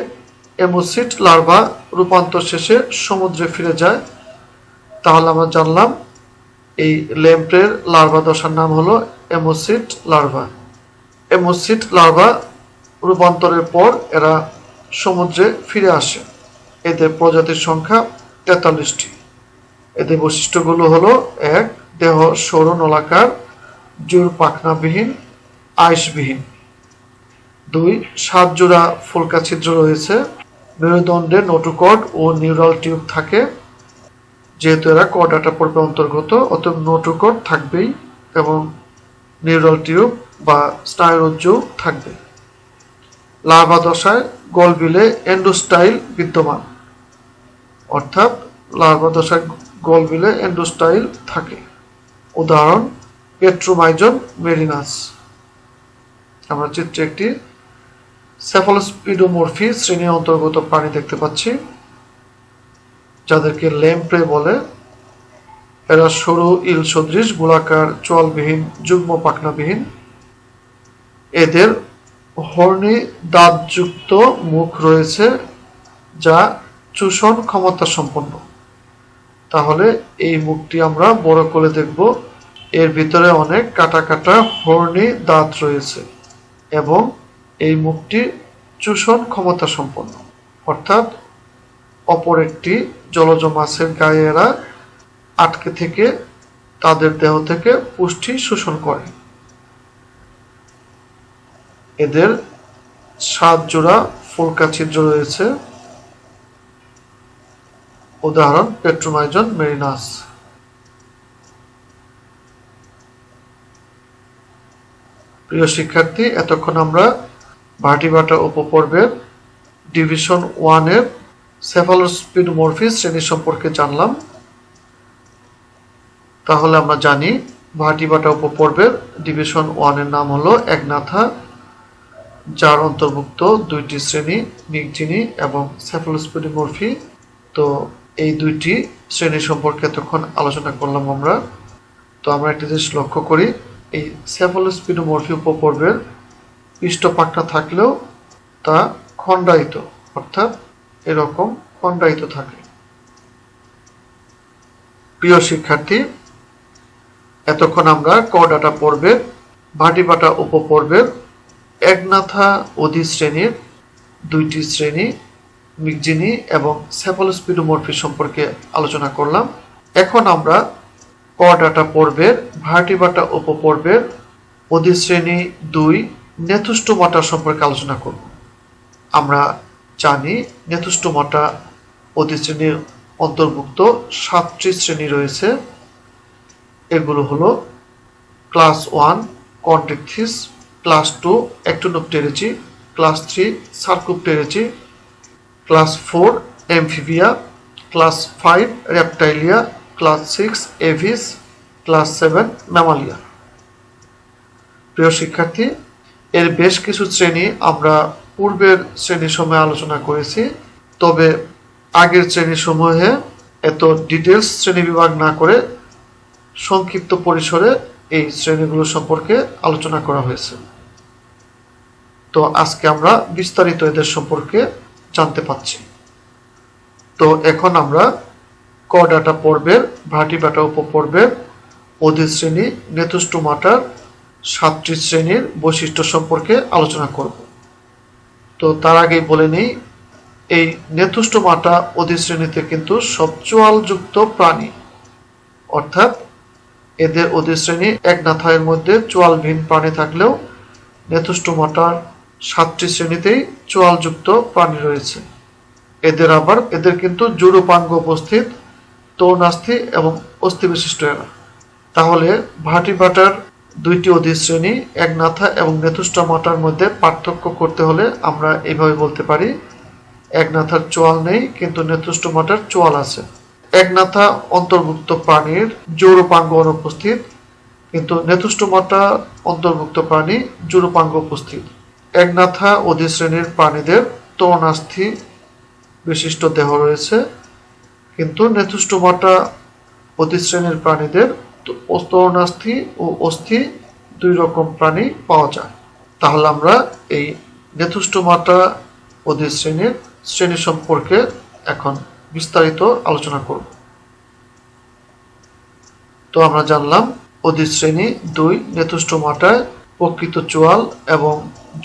এমোসিট লার্ভা রূপান্তর শেষে সমুদ্রে ফিরে যায়। তাহলে আমরা জানলাম এই ল্যাম্প্রের লার্ভা দশার নাম হলো এমোসিট লার্ভা। এমোসিট লার্ভা রূপান্তরের পর এরা সমুদ্রে ফিরে আসে। এদের প্রজাতির সংখ্যা 43টি। এদের বৈশিষ্ট্যগুলো হলো: 1. দেহ সৌর নলাকার, জোড় পাখনাবিহীন, আইসবিহীন। 2. 7 জোড়া ফুলকাছিদ্র রয়েছে। মেরুদণ্ডে নোটোকর্ড ও নিউরাল টিউব থাকে। যেহেতু এরা কর্ডাটা পর্বের অন্তর্গত, অতএব নোটোকর্ড থাকবেই এবং নিউরাল টিউব বা স্নায়ুরজ্জু থাকবে। লার্ভা দশায় গলবিলে এন্ডোস্টাইল বিদ্যমান, অর্থাৎ লার্ভা দশায় গলবিলে এন্ডোস্টাইল থাকে। উদাহরণ: পেট্রোমাইজন মেরিনাস। আমরা চিত্রে একটি সেফালোস্পিডিমরফি শ্রেণীর অন্তর্গত প্রাণী দেখতে পাচ্ছি, যাদেরকে ল্যাম্প্রে বলে। এরা সরু ইল সদৃশ, গোলাকার, চোয়ালবিহীন, যুগ্ম পাখনাবিহীন। এদের হর্নি দাঁতযুক্ত মুখ রয়েছে, যা চূষণ ক্ষমতা সম্পন্ন। তাহলে এই মুখটি আমরা বড় করে দেখব। এর ভিতরে অনেক কাটা কাটা হর্নি দাঁত রয়েছে এবং এই মুখটি চূষণ ক্ষমতা সম্পন্ন, অর্থাৎ অপর একটি জলজ মাছের গায়ে এরা আটকে থেকে তাদের দেহ থেকে পুষ্টি শোষণ করে। এদের 7 জোড়া ফুলকাছিদ্র রয়েছে। উদাহরণ: পেট্রোমাইজন মেরিনাস। প্রিয় শিক্ষার্থী, এতক্ষণ আমরা ভার্টিব্রাটা উপপর্বের ডিভিশন 1 এর সেফালোস্পিডিমরফি শ্রেণী সম্পর্কে জানলাম। তাহলে আমরা জানি ভার্টিব্রাটা উপপর্বের ডিভিশন 1 এর নাম হলো একনাথা, যার অন্তর্ভুক্ত 2টি শ্রেণী, মৃগজিনি এবং সেফালোস্পিডিমরফি। তো এই 2টি শ্রেণী সম্পর্কে এতক্ষণ আলোচনা করলাম আমরা। তো আমরা একটা জিনিস লক্ষ্য করি, এই সেফালোস্পিডিমরফি উপপর্বের পৃষ্ঠপাখনা থাকলেও তা খণ্ডায়িত, অর্থাৎ এরকম খণ্ডায়িত থাকে। প্রিয় শিক্ষার্থী, এতক্ষণ আমরা কর্ডাটা পর্বের ভার্টিব্রাটা উপপর্বের একনাথা অধিশ্রেণীর 2টি শ্রেণী, মৃগজিনি এবং সেফালোস্পিডিমরফি সম্পর্কে আলোচনা করলাম। এখন আমরা কর্ডাটা পর্বের ভার্টিব্রাটা উপপর্বের অধিশ্রেণী 2 নেথুস্টোমাটা সম্পর্কে আলোচনা করব। আমরা জানি নেথুস্টোমাটা অধিশ্রেণীর অন্তর্ভুক্ত 7টি শ্রেণী রয়েছে। এগুলো হলো class 1 Chondrichthyes, class 2 Actinopterygii, class 3 Sarcopterygii class 4 Amphibia, class 5 Reptilia, class 6 Aves, class 7 Mammalia. প্রিয় শিক্ষার্থী, এর বেশ কিছু শ্রেণী আমরা পূর্বের শ্রেণীসমূহে আলোচনা করেছি, তবে আগের শ্রেণীসমূহে এত ডিটেলস শ্রেণীবিভাগ না করে সংক্ষিপ্ত পরিসরে এই শ্রেণীগুলো সম্পর্কে আলোচনা করা হয়েছে। তো আজকে আমরা বিস্তারিত এদের সম্পর্কে জানতে পাচ্ছি। তো এখন আমরা করডাটা পর্বের ভার্টিব্রাটা উপপর্বের অধিশ্রেণী নেতুস্টোমাটার 7টি শ্রেণীর বৈশিষ্ট্য সম্পর্কে আলোচনা করব। তো তার আগেই বলে নেই, এই নেতুস্টোমাটা অধিশ্রেণীতে কিন্তু সব চোয়ালযুক্ত প্রাণী, অর্থাৎ এদের অধিশ্রেণী একনাথায়ের মধ্যে চোয়ালবিহীন প্রাণী থাকলেও নেতুস্টোমাটার 7টি শ্রেণীতেই চোয়ালযুক্ত প্রাণী রয়েছে। এদের কিন্তু জুড়োপাঙ্গ উপস্থিত, তরুণাস্থি এবং অস্থিবিশিষ্ট এরা। তাহলে ভার্টিব্রাটার 2টি অধিশ্রেণী একনাথা এবং নেতুস্টোমাটার মধ্যে পার্থক্য করতে হলে আমরা এইভাবে বলতে পারি, একনাথার চোয়াল নেই কিন্তু নেতুস্টোমাটার চোয়াল আছে। একনাথা অন্তর্ভুক্ত প্রাণীর জৌরপাঙ্গ অনুপস্থিত, কিন্তু নেতুস্টোমাটা অন্তর্ভুক্ত প্রাণী জৌরপাঙ্গ উপস্থিত। একনাথা অধিশ্রেণীর প্রাণীদের তরুণাস্থি বিশিষ্ট দেহ রয়েছে, কিন্তু নেতুস্টোমাটা অধিশ্রেণীর প্রাণীদের তরুণাস্থি ও অস্থি 2 রকম প্রাণী পাওয়া যায়। তাহলে আমরা এই নেতুস্টোমাটা অধিশ্রেণীর শ্রেণী সম্পর্কে এখন বিস্তারিত আলোচনা করব। তো আমরা জানলাম অধিশ্রেণী 2 নেতুস্টোমাটায় প্রকৃত চোয়াল এবং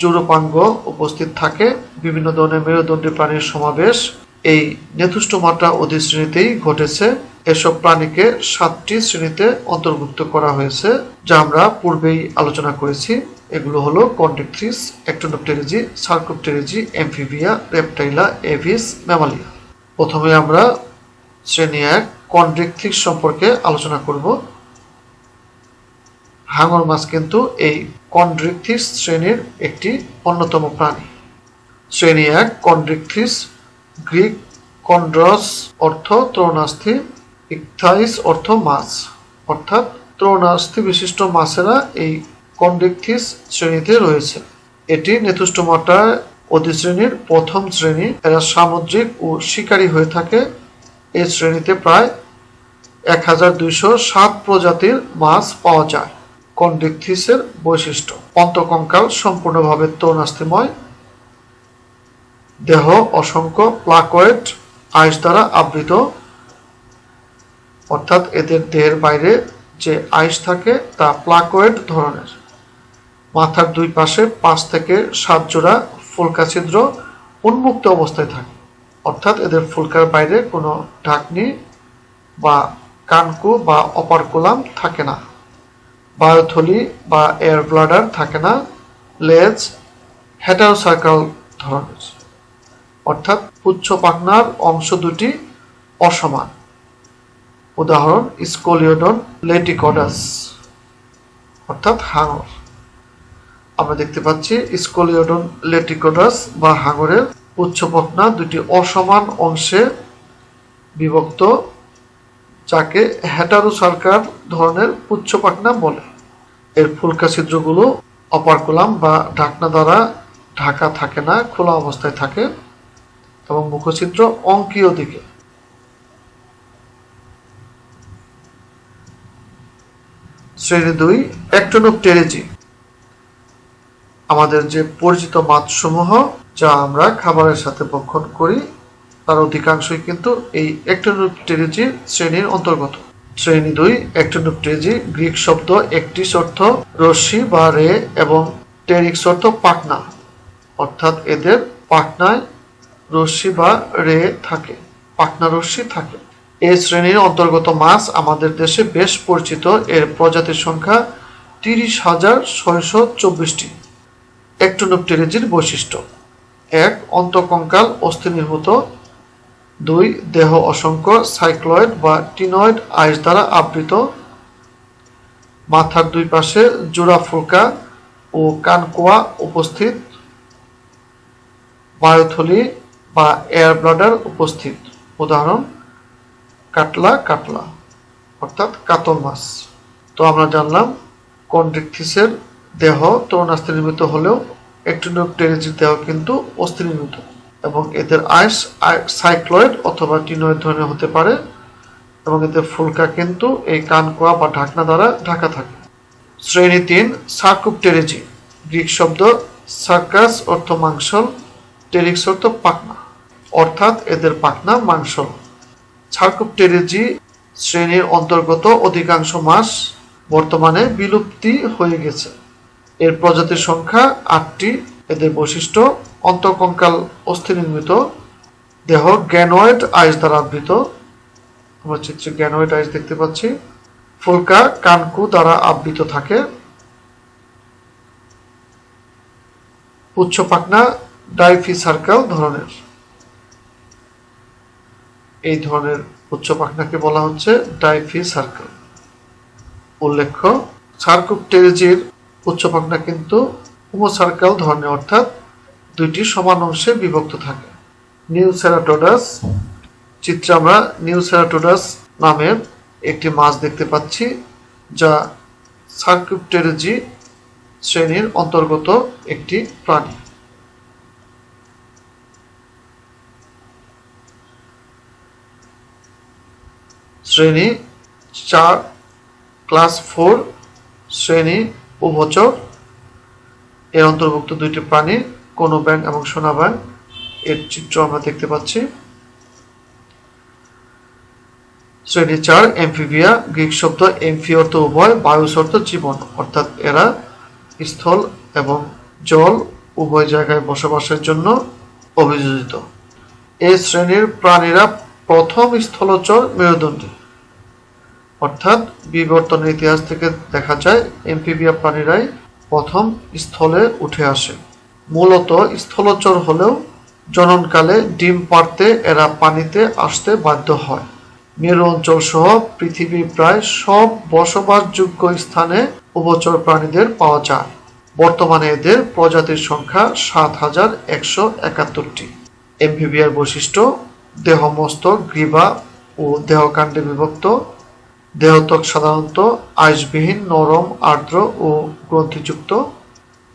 জৌরপাঙ্গ উপস্থিত থাকে। বিভিন্ন ধরনের মেরুদণ্ডী প্রাণীর সমাবেশ এই নেতুস্টোমাটা অধিশ্রেণীতেই ঘটেছে। এসব প্রাণীকে 7টি শ্রেণীতে অন্তর্ভুক্ত করা হয়েছে, যা আমরা পূর্বেই আলোচনা করেছি। এগুলো হলো কন্ড্রিকথ্রিস, অ্যাক্টিনোপটেরিজি, সার্কোপটেরিজি, অ্যামফিবিয়া, রেপটাইলা, এভিস, ম্যামালিয়া। প্রথমে আমরা শ্রেণী 1 কন্ড্রিকথ্রিস সম্পর্কে আলোচনা করব। হাঙর মাছ কিন্তু এই কন্ড্রিকথ্রিস শ্রেণীর একটি অন্যতম প্রাণী। শ্রেণী 1 কন্ড্রিকথ্রিস, গ্রিক কন্ড্রস অর্থ তরুণাস্থি, ইকথাইস অর্থ মাছ, অর্থাৎ তরুণাস্থি বিশিষ্ট মাছেরা এই কন্ড্রিকথ্রিস শ্রেণীতে রয়েছে। এটি নেতুস্টোমাটা অধিশ্রেণীর প্রথম শ্রেণী। এরা সামুদ্রিক ও শিকারী হয়ে থাকে। এই শ্রেণীতে প্রায় 1207 প্রজাতির মাছ পাওয়া যায়। কন্ড্রিকথ্রিসের বৈশিষ্ট্য: অন্তঃকঙ্কাল সম্পূর্ণভাবে তরুণাস্থিময়, দেহ অসংখ্য প্লাকয়েড আইস দ্বারা আবৃত, অর্থাৎ এদের দেহের বাইরে যে আইস থাকে তা প্লাকয়েড ধরনের। মাথার 2 পাশে 5 থেকে 7 জোড়া ফুলকা ছিদ্র উন্মুক্ত অবস্থায় থাকে, অর্থাৎ এদের ফুলকার বাইরে কোনো ঢাকনি বা কানকু বা অপারকুলাম থাকে না। বায়ুথলি বা এয়ার ব্লাডার থাকে না। লেজ হেটারোসার্কাল ধরনের, অর্থাৎ পুচ্ছ পাখনার অংশ দুটি অসমান। উদাহরণ স্কলিওডন লেটিকোডাস, অর্থাৎ হাঙর। আমরা দেখতে পাচ্ছি স্কলিওডন লেটিকোডাস বা হাঙরের পুচ্ছ পাখনা 2টি অসমান অংশে বিভক্ত, যাকে হেটারোসার্কাল ধরনের পুচ্ছ পাখনা বলে। এর ফুলকা ছিদ্রগুলো অপারকুলাম বা ঢাকনা দ্বারা ঢাকা থাকে না, খোলা অবস্থায় থাকে, এবং মুখছিদ্র অঙ্কীয় দিকে। শ্রেণী 2 অ্যাক্টিনোপটেরিজি। আমাদের যে পরিচিত মাছসমূহ যা আমরা খাবারের সাথে ভক্ষণ করি তার অধিকাংশই কিন্তু এই অ্যাক্টিনোপটেরিজি শ্রেণীর অন্তর্গত। শ্রেণী 2 অ্যাক্টিনোপটেরিজি, গ্রিক শব্দ একটিস অর্থ রশ্মি বা রে এবং টেরিক্স অর্থ পাখনা, অর্থাৎ এদের পাখনায় রশ্মি বা রে থাকে, পাখনা রশ্মি থাকে। এই শ্রেণীর অন্তর্গত মাছ আমাদের দেশে বেশ পরিচিত। এর প্রজাতির সংখ্যা 30,624টি। অ্যাক্টিনোপটেরিজির বৈশিষ্ট্য: 1 অন্তঃকঙ্কাল অস্থি নির্মিত, 2 দেহ অসংখ্য সাইক্লয়েড বা টিনয়েড আইস দ্বারা আবৃত, মাথার 2 পাশে জোড়া ফুলকা ও কানকোয়া উপস্থিত, বায়ুথলি বা এয়ার ব্লাডার উপস্থিত। উদাহরণ কাটলা অর্থাৎ কাতল মাছ। তো আমরা জানলাম কন্ড্রিকথিসের দেহ তরুণাস্থি নির্মিত হলেও অ্যাক্টিনোপটেরিজির দেহ কিন্তু অস্থি নির্মিত এবং এদের আইস সাইক্লয়েড অথবা টিনয়েড ধরনের হতে পারে এবং এদের ফুলকা কিন্তু এই কানকোয়া বা ঢাকনা দ্বারা ঢাকা থাকে। শ্রেণী 3 সার্কুপটেরিজি। গ্রিক শব্দ সার্কাস অর্থ মাংসল, টেরিক্স অর্থ পাখনা, অর্থাৎ এদের পাখনা মাংসল। সার্কুপটেরিজি শ্রেণীর অন্তর্গত অধিকাংশ মাছ বর্তমানে বিলুপ্তি হয়ে গেছে। এর প্রজাতির সংখ্যা 8টি। এদের বৈশিষ্ট্য অন্তঃকঙ্কাল অস্থি নির্মিত, দেহ গ্যানয়েড আইস দ্বারা আবৃত। আমরা চিত্রে গ্যানয়েড আইস দেখতে পাচ্ছি। ফুলকা কানকু দ্বারা আবৃত থাকে। পুচ্ছ পাখনা ডাইফিসার্কাল ধরনের। এই ধরনের পুচ্ছ পাখনাকে বলা হচ্ছে ডাইফিসার্কাল। উল্লেখ্য সার্কুপটেরিজির পুচ্ছ পাখনা কিন্তু হোমোসার্কাল ধরনের, অর্থাৎ দুইটি সমান অংশে বিভক্ত থাকে। নিউসেরাটোডাস। চিত্রে আমরা নিউসেরাটোডাস নামের একটি মাছ দেখতে পাচ্ছি যা সার্কুপটেরিজি শ্রেণীর অন্তর্গত একটি প্রাণী। শ্রেণী 4 ক্লাস 4 শ্রেণী উভচর। এর অন্তর্ভুক্ত দুইটি প্রাণী কোনো ব্যাঙ এবং সোনা ব্যাঙ। এর চিত্র আমরা দেখতে পাচ্ছি। শ্রেণী 4 এমফিবিয়া। গ্রিক শব্দ এমফি অর্থ উভয়, বায়ুস অর্থ জীবন, অর্থাৎ এরা স্থল এবং জল উভয় জায়গায় বসবাসের জন্য অভিযোজিত। এই শ্রেণীর প্রাণীরা প্রথম স্থলচর মেরুদণ্ডী, অর্থাৎ বিবর্তনের ইতিহাস থেকে দেখা যায় এমফিবিয়া প্রাণীরাই প্রথম স্থলে উঠে আসে। মূলত স্থলচর হলেও জননকালে ডিম পাড়তে এরা পানিতে আসতে বাধ্য হয়। মেরু অঞ্চল সহ পৃথিবীর প্রায় সব বসবাসযোগ্য স্থানে উভচর প্রাণীদের পাওয়া যায়। বর্তমানে এদের প্রজাতির সংখ্যা ৭,১৭১টি। এমফিবিয়ার বৈশিষ্ট্য দেহ মস্তক, গ্রীবা ও দেহকাণ্ডে বিভক্ত। দেহত্বক সাধারণত আইসবিহীন, নরম, আর্দ্র ও গ্রন্থিযুক্ত।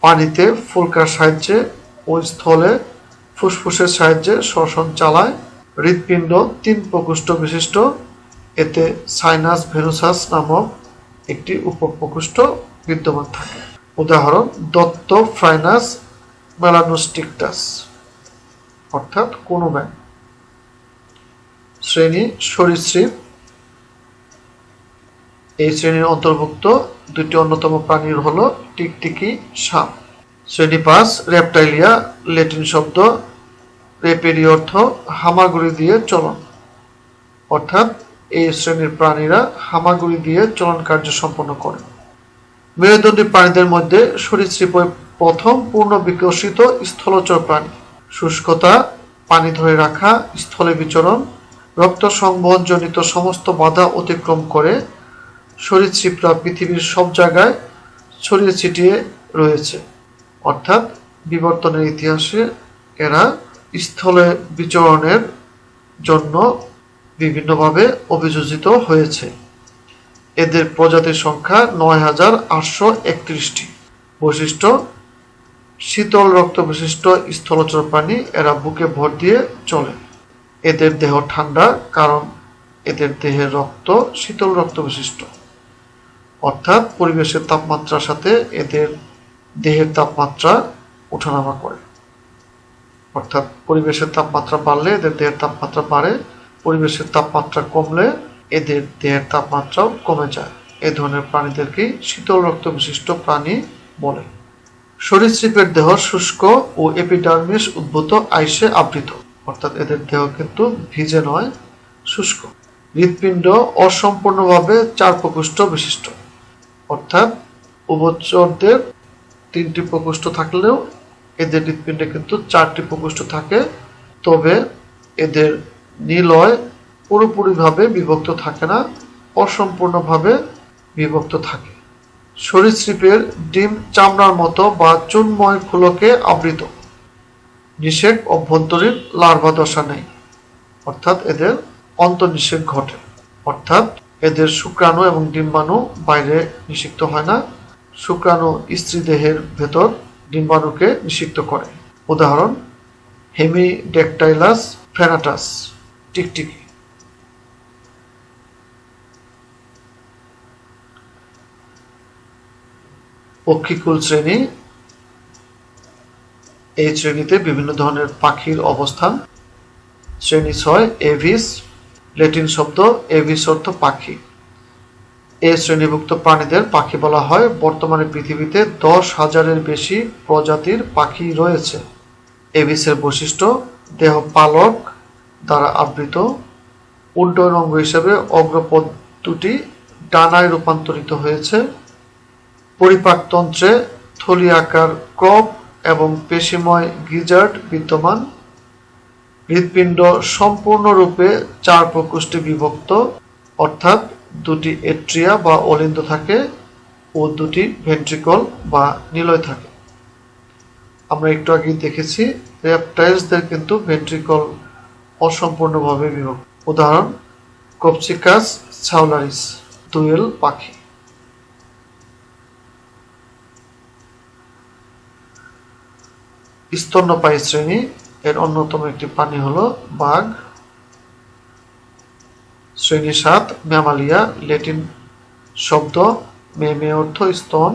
পানিতে ফুলকার সাহায্যে ও স্থলে ফুসফুসের সাহায্যে শ্বসন চালায়। হৃৎপিণ্ড 3 প্রকোষ্ঠ বিশিষ্ট। এতে সাইনাস ভেনুসাস নামক একটি উপপ্রকোষ্ঠ বিদ্যমান থাকে। উদাহরণ দত্ত ফ্রাইনাস মেলানোস্টিকটাস, অর্থাৎ কোনো ব্যাঙ। শ্রেণী সরীসৃপ। এই শ্রেণীর অন্তর্ভুক্ত দুটি অন্যতম প্রাণীর হল টিকটিকি, সাপ। শ্রেণী 5 রেপটাইলিয়া। ল্যাটিন শব্দ রেপেরি অর্থ হামাগুড়ি দিয়ে চলন, অর্থাৎ এই শ্রেণীর প্রাণীরা হামাগুড়ি দিয়ে চলন কার্য সম্পন্ন করে। মেরুদণ্ডী প্রাণীদের মধ্যে সরীসৃপ প্রথম পূর্ণ বিকশিত স্থলচর প্রাণী। শুষ্কতা, পানি ধরে রাখা, স্থলে বিচরণ, রক্ত সংবহনজনিত সমস্ত বাধা অতিক্রম করে সরীসৃপরা পৃথিবীর সব জায়গায় ছড়িয়ে ছিটিয়ে রয়েছে, অর্থাৎ বিবর্তনের ইতিহাসে এরা স্থলে বিচরণের জন্য বিভিন্নভাবে অভিযোজিত হয়েছে। এদের প্রজাতির সংখ্যা ৯,৮৩১টি। বৈশিষ্ট্য শীতল রক্ত বিশিষ্ট স্থলচর প্রাণী। এরা বুকে ভর দিয়ে চলে। এদের দেহ ঠান্ডা কারণ এদের দেহের রক্ত শীতল রক্ত বিশিষ্ট, অর্থাৎ পরিবেশের তাপমাত্রার সাথে এদের দেহের তাপমাত্রা ওঠানামা করে। অর্থাৎ পরিবেশের তাপমাত্রা বাড়লে এদের দেহের তাপমাত্রা বাড়ে, পরিবেশের তাপমাত্রা কমলে এদের দেহের তাপমাত্রাও কমে যায়। এ ধরনের প্রাণীদেরকে শীতল রক্ত বিশিষ্ট প্রাণী বলে। সরীসৃপের দেহ শুষ্ক ও এপিডার্মিস উদ্ভূত আইসে আবৃত, অর্থাৎ এদের দেহ কিন্তু ভিজে নয়, শুষ্ক। হৃৎপিণ্ড অসম্পূর্ণভাবে 4 প্রকোষ্ঠ বিশিষ্ট, অর্থাৎ উভচরদের 3টি প্রকোষ্ঠ থাকলেও এদের হৃৎপিণ্ডে কিন্তু 4টি প্রকোষ্ঠ থাকে। তবে এদের নিলয় পুরোপুরিভাবে বিভক্ত থাকে না, অসম্পূর্ণভাবে বিভক্ত থাকে। সরীসৃপের ডিম চামড়ার মতো বা চুনময় খুলকে আবৃত। নিষেক অভ্যন্তরীণ লার্ভা দশা নেই, অর্থাৎ এদের অন্তর্নিষেক ঘটে, অর্থাৎ এদের শুক্রাণু এবং ডিম্বাণু বাইরে নিষিক্ত হয় না, শুক্রাণু স্ত্রী দেহের ভেতর ডিম্বাণুকে নিষিক্ত করে। উদাহরণ হেমিডেকটাইলাস ফ্রেনাটাস, টিকটিকি। পক্ষীকুল শ্রেণী। এই শ্রেণীতে বিভিন্ন ধরনের পাখির অবস্থান। শ্রেণী 6 এভিস, ল্যাটিন শব্দ এভিস অর্থ পাখি। এই শ্রেণীভুক্ত প্রাণীদের পাখি বলা হয়। বর্তমানে পৃথিবীতে 10,000-এর বেশি প্রজাতির পাখি রয়েছে। এভিসের বৈশিষ্ট্য: দেহ পালক দ্বারা আবৃত, উড্ডয়ন অঙ্গ হিসেবে অগ্রপদ দুটি ডানায় রূপান্তরিত হয়েছে, পরিপাকতন্ত্রে থলি আকার ক্রপ এবং পেশিময় গিজার্ড বিদ্যমান, হৃৎপিণ্ড সম্পূর্ণরূপে 4 প্রকোষ্ঠে বিভক্ত, অর্থাৎ 2টি এট্রিয়া বা অলিন্দ থাকে ও 2টি ভেন্ট্রিকল বা নিলয় থাকে। আমরা একটু আগে দেখেছি রেপটাইলসদের কিন্তু ভেন্ট্রিকল অসম্পূর্ণভাবে বিভক্ত। উদাহরণ কপসিকাস ছাউলারিস, দোয়েল পাখি। স্তন্যপায়ী শ্রেণী। এর অন্যতম একটি প্রাণী হলো বাঘ। শ্রেণী 7 ম্যামালিয়া, ল্যাটিন শব্দ মেমে অর্থ স্তন,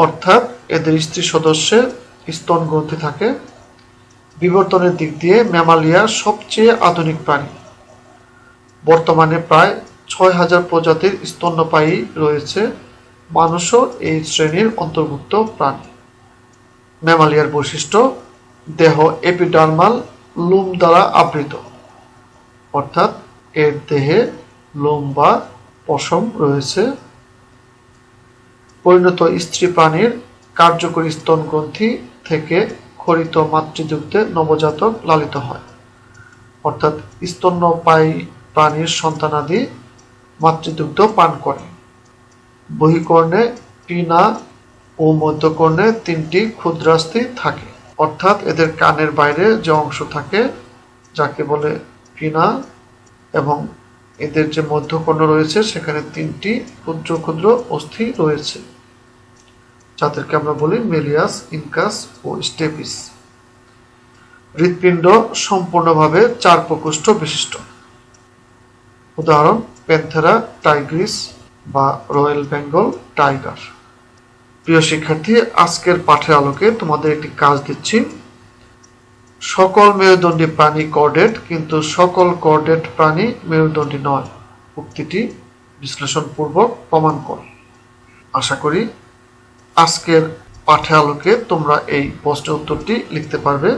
অর্থাৎ এদের স্ত্রী সদস্যে স্তন গ্রন্থি থাকে। বিবর্তনের দিক দিয়ে ম্যামালিয়া সবচেয়ে আধুনিক প্রাণী। বর্তমানে প্রায় 6,000 প্রজাতির স্তন্যপায়ী রয়েছে। মানুষও এই শ্রেণীর অন্তর্ভুক্ত প্রাণী। ম্যামালিয়ার বৈশিষ্ট্য: দেহ এপিডার্মাল লোম দ্বারা আবৃত, অর্থাৎ এর দেহে লোম বা পশম রয়েছে। পরিণত স্ত্রী প্রাণীর কার্যকরী স্তন গ্রন্থি থেকে ক্ষরিত মাতৃদুগ্ধে নবজাতক লালিত হয়, অর্থাৎ স্তন্যপায়ী প্রাণীর সন্তানাদি মাতৃদুগ্ধ পান করে। বহিঃকর্ণে পিনা ও মধ্যকর্ণে 3টি ক্ষুদ্রাস্থি থাকে, অর্থাৎ এদের কানের বাইরে যে অংশ থাকে যাকে বলে পিনা, এবং এদের যে মধ্যকর্ণ রয়েছে সেখানে 3টি ক্ষুদ্র ক্ষুদ্র অস্থি রয়েছে, যাদেরকে আমরা বলি মেলিয়াস, ইনকাস ও স্টেপিস। হৃৎপিণ্ড সম্পূর্ণভাবে 4 প্রকোষ্ঠ বিশিষ্ট। উদাহরণ প্যান্থেরা টাইগ্রিস বা রয়্যাল বেঙ্গল টাইগার। প্রিয় শিক্ষার্থী, আজকের পাঠের আলোকে তোমাদের একটি কাজ দিচ্ছি। সকল মেরুদণ্ডী প্রাণী কর্ডেট, কিন্তু সকল কর্ডেট প্রাণী মেরুদণ্ডী নয়। উক্তিটি বিশ্লেষণপূর্বক প্রমাণ কর। আশা করি আজকের পাঠের আলোকে তোমরা এই প্রশ্নের উত্তরটি লিখতে পারবে।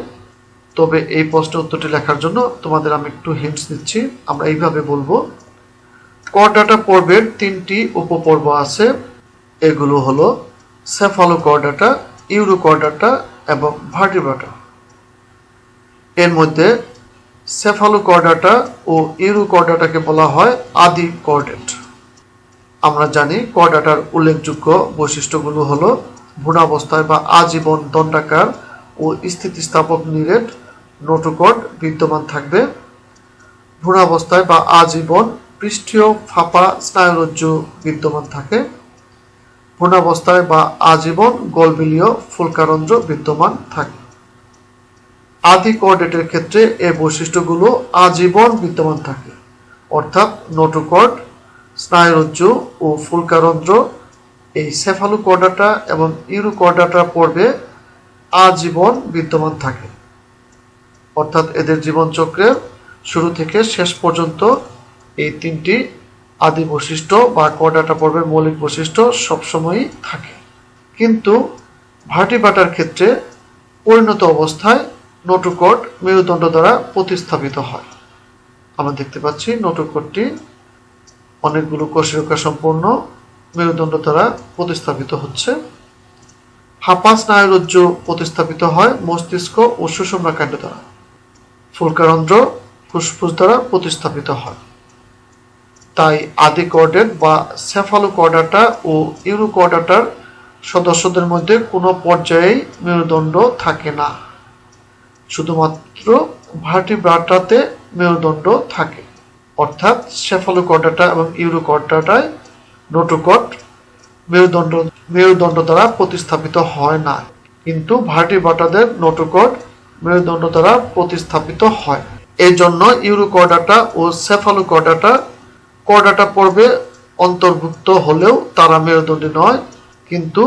তবে এই প্রশ্নের উত্তরটি লেখার জন্য তোমাদের আমি একটু হিন্টস দিচ্ছি। আমরা এইভাবে বলবো, কর্ডাটা পর্বের 3টি উপপর্ব আছে। এগুলো হলো সেফালোকর্ডাটা, ইউরোকর্ডাটা এবং ভার্টিব্রাটা। এর মধ্যে সেফালোকর্ডাটা ও ইউরোকর্ডাটাকে বলা হয় আদি কর্ডেট। আমরা জানি কর্ডাটার উল্লেখযোগ্য বৈশিষ্ট্যগুলো হলো ভ্রূণাবস্থায় বা আজীবন দণ্ডাকার ও স্থিতিস্থাপক নিরেট নোটোকর্ড বিদ্যমান থাকবে। ভ্রূণাবস্থায় বা আজীবন পৃষ্ঠীয় ফাঁপা স্নায়ুরজ্জু বিদ্যমান থাকে। ভ্রূণাবস্থায় বা আজীবন গলবিলীয় ফুলকারন্ধ্র বিদ্যমান থাকে। আদি কর্ডেটের ক্ষেত্রে এই বৈশিষ্ট্যগুলো আজীবন বিদ্যমান থাকে, অর্থাৎ নোটোকর্ড, স্নায়ুরজ্জু ও ফুলকারন্ধ্র এই সেফালোকর্ডাটা এবং ইউরোকর্ডাটা পর্বে আজীবন বিদ্যমান থাকে, অর্থাৎ এদের জীবনচক্রের শুরু থেকে শেষ পর্যন্ত এই 3টি আদি বৈশিষ্ট্য বা কর্ডাটা পর্বের মৌলিক বৈশিষ্ট্য সবসময়ই থাকে। কিন্তু ভার্টিব্রাটার ক্ষেত্রে পরিণত অবস্থায় নোটোকর্ড মেরুদণ্ড দ্বারা প্রতিস্থাপিত হয়। আমরা দেখতে পাচ্ছি নোটোকর্ডটি অনেকগুলো কোষরেখা সম্পন্ন মেরুদণ্ড দ্বারা প্রতিস্থাপিত হচ্ছে। ফাঁপা স্নায়ুরজ্জু প্রতিস্থাপিত হয় মস্তিষ্ক ও সুষুম্নাকাণ্ড দ্বারা। ফুলকারন্ধ্র ফুসফুস দ্বারা প্রতিস্থাপিত হয়। তাই আদি কর্ডেট বা সেফালোকর্ডাটা ও ইউরোকর্ডাটার সদস্যদের মধ্যে কোনো পর্যায়েই মেরুদণ্ড থাকে না। শুধুমাত্র ভার্টিব্রাটাতে মেরুদণ্ড থাকে, অর্থাৎ সেফালোকর্ডাটা এবং ইউরোকর্ডাটায় নোটোকর্ড মেরুদণ্ড দ্বারা প্রতিস্থাপিত হয় না, কিন্তু ভার্টিব্রাটাদের নোটোকর্ড মেরুদণ্ড দ্বারা প্রতিস্থাপিত হয়। এই জন্য ইউরোকর্ডাটা ও সেফালোকর্ডাটা পর্বে অন্তর্ভুক্ত হলেও তারা মেরুদণ্ডী নয়, কিন্তু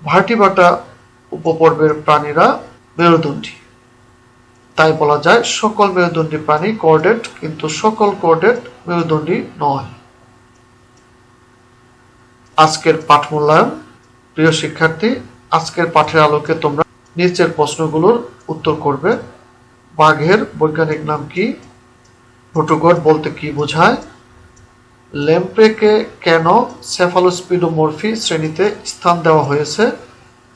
ভার্টিব্রাটা উপপর্বের প্রাণীরা মেরুদণ্ডী। তাই বলা যায় সকল মেরুদণ্ডী প্রাণী কর্ডেট, কিন্তু সকল কর্ডেট মেরুদণ্ডী নয়। আজকের পাঠ মূল্যায়ন। প্রিয় শিক্ষার্থী, আজকের পাঠের আলোকে তোমরা নিচের প্রশ্নগুলোর উত্তর করবে। বাঘের বৈজ্ঞানিক নাম কি? নোটোকর্ড বলতে কি বোঝায়? ল্যাম্প্রেকে কেন সেফালোস্পিডোমরফি শ্রেণীতে স্থান দেওয়া হয়েছে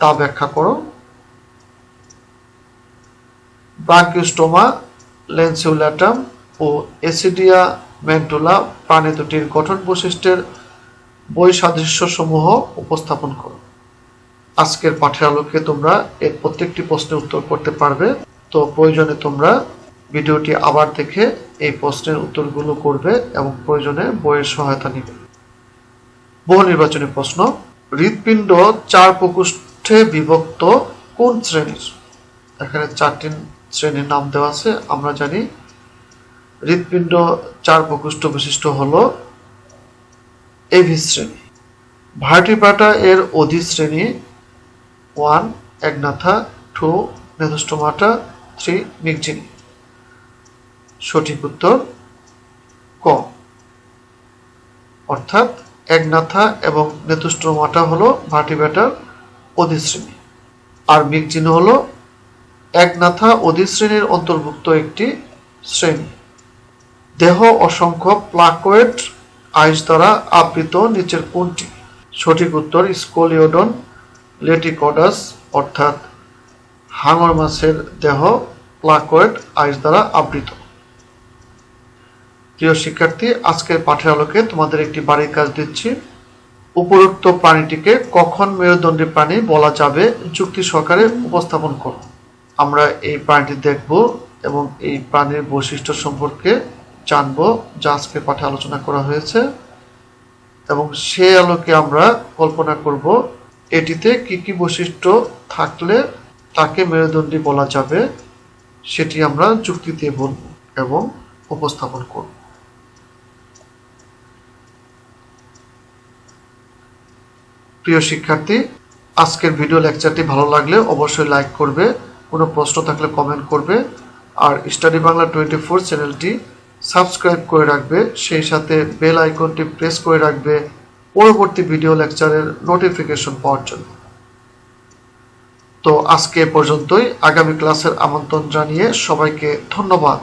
তা ব্যাখ্যা করো। ব্রাঙ্কিওস্টোমা ল্যান্সিওলাটাম ও এসিডিয়া ম্যান্টুলা প্রাণী দুটির গঠন বৈশিষ্ট্যের বৈসাদৃশ্যসমূহ উপস্থাপন করো। আজকের পাঠের আলোকে তোমরা এর প্রত্যেকটি প্রশ্নের উত্তর করতে পারবে। তো প্রয়োজনে তোমরা ভিডিওটি আবার দেখে এই প্রশ্নের উত্তরগুলো করবে এবং প্রয়োজনে বইয়ের সহায়তা নেবে। বহু নির্বাচনী প্রশ্ন। হৃৎপিণ্ড 4 প্রকোষ্ঠে বিভক্ত কোন শ্রেণীর? এখানে 4টি শ্রেণীর নাম দেওয়া আছে। আমরা জানি হৃৎপিণ্ড 4 প্রকোষ্ঠ বিশিষ্ট হলো এভিস শ্রেণী। ভার্টিব্রাটা এর অধিশ্রেণী 1 অ্যাগনাথা, 2 নেথোস্টোমাটা, 3 মিগজিনি। সঠিক উত্তর ক, অর্থাৎ অ্যাগনাথা এবং নেথোস্টোমাটা হলো ভার্টিব্রাটার অধিশ্রেণী, আর মিগজিনি হলো অ্যাগনাথা অধিশ্রেণীর অন্তর্ভুক্ত একটি শ্রেণী। দেহ অসংখ্য প্লাকোয়েড আইস দ্বারা আবৃত নিচের কোনটি? সঠিক উত্তর স্কোলিওডন লেটিকোডাস, অর্থাৎ হাঙর মাছের দেহ প্লাকোয়েড আইস দ্বারা আবৃত। প্রিয় শিক্ষার্থী, আজকের পাঠের আলোকে তোমাদের একটি বাড়ির কাজ দিচ্ছি। উপরোক্ত প্রাণীটিকে কখন মেরুদণ্ডী প্রাণী বলা যাবে যুক্তি সহকারে উপস্থাপন করো। আমরা এই প্রাণীটি দেখব এবং এই প্রাণীর বৈশিষ্ট্য সম্পর্কে জানব যা আজকের পাঠে আলোচনা করা হয়েছে, এবং সে আলোকে আমরা কল্পনা করব এটিতে কি কি বৈশিষ্ট্য থাকলে তাকে মেরুদণ্ডী বলা যাবে, সেটি আমরা যুক্তি দিয়ে বলব এবং উপস্থাপন করব। প্রিয় শিক্ষার্থী, আজকের ভিডিও লেকচারটি ভালো লাগলে অবশ্যই লাইক করবে, কোনো প্রশ্ন থাকলে কমেন্ট করবে, আর স্টাডি বাংলা 24 চ্যানেলটি সাবস্ক্রাইব করে রাখবে, সেই সাথে বেল আইকনটি প্রেস করে রাখবে পরবর্তী ভিডিও লেকচারের নোটিফিকেশন পাওয়ার জন্য। তো আজকে পর্যন্তই। আগামী ক্লাসের আমন্ত্রণ জানিয়ে সবাইকে ধন্যবাদ।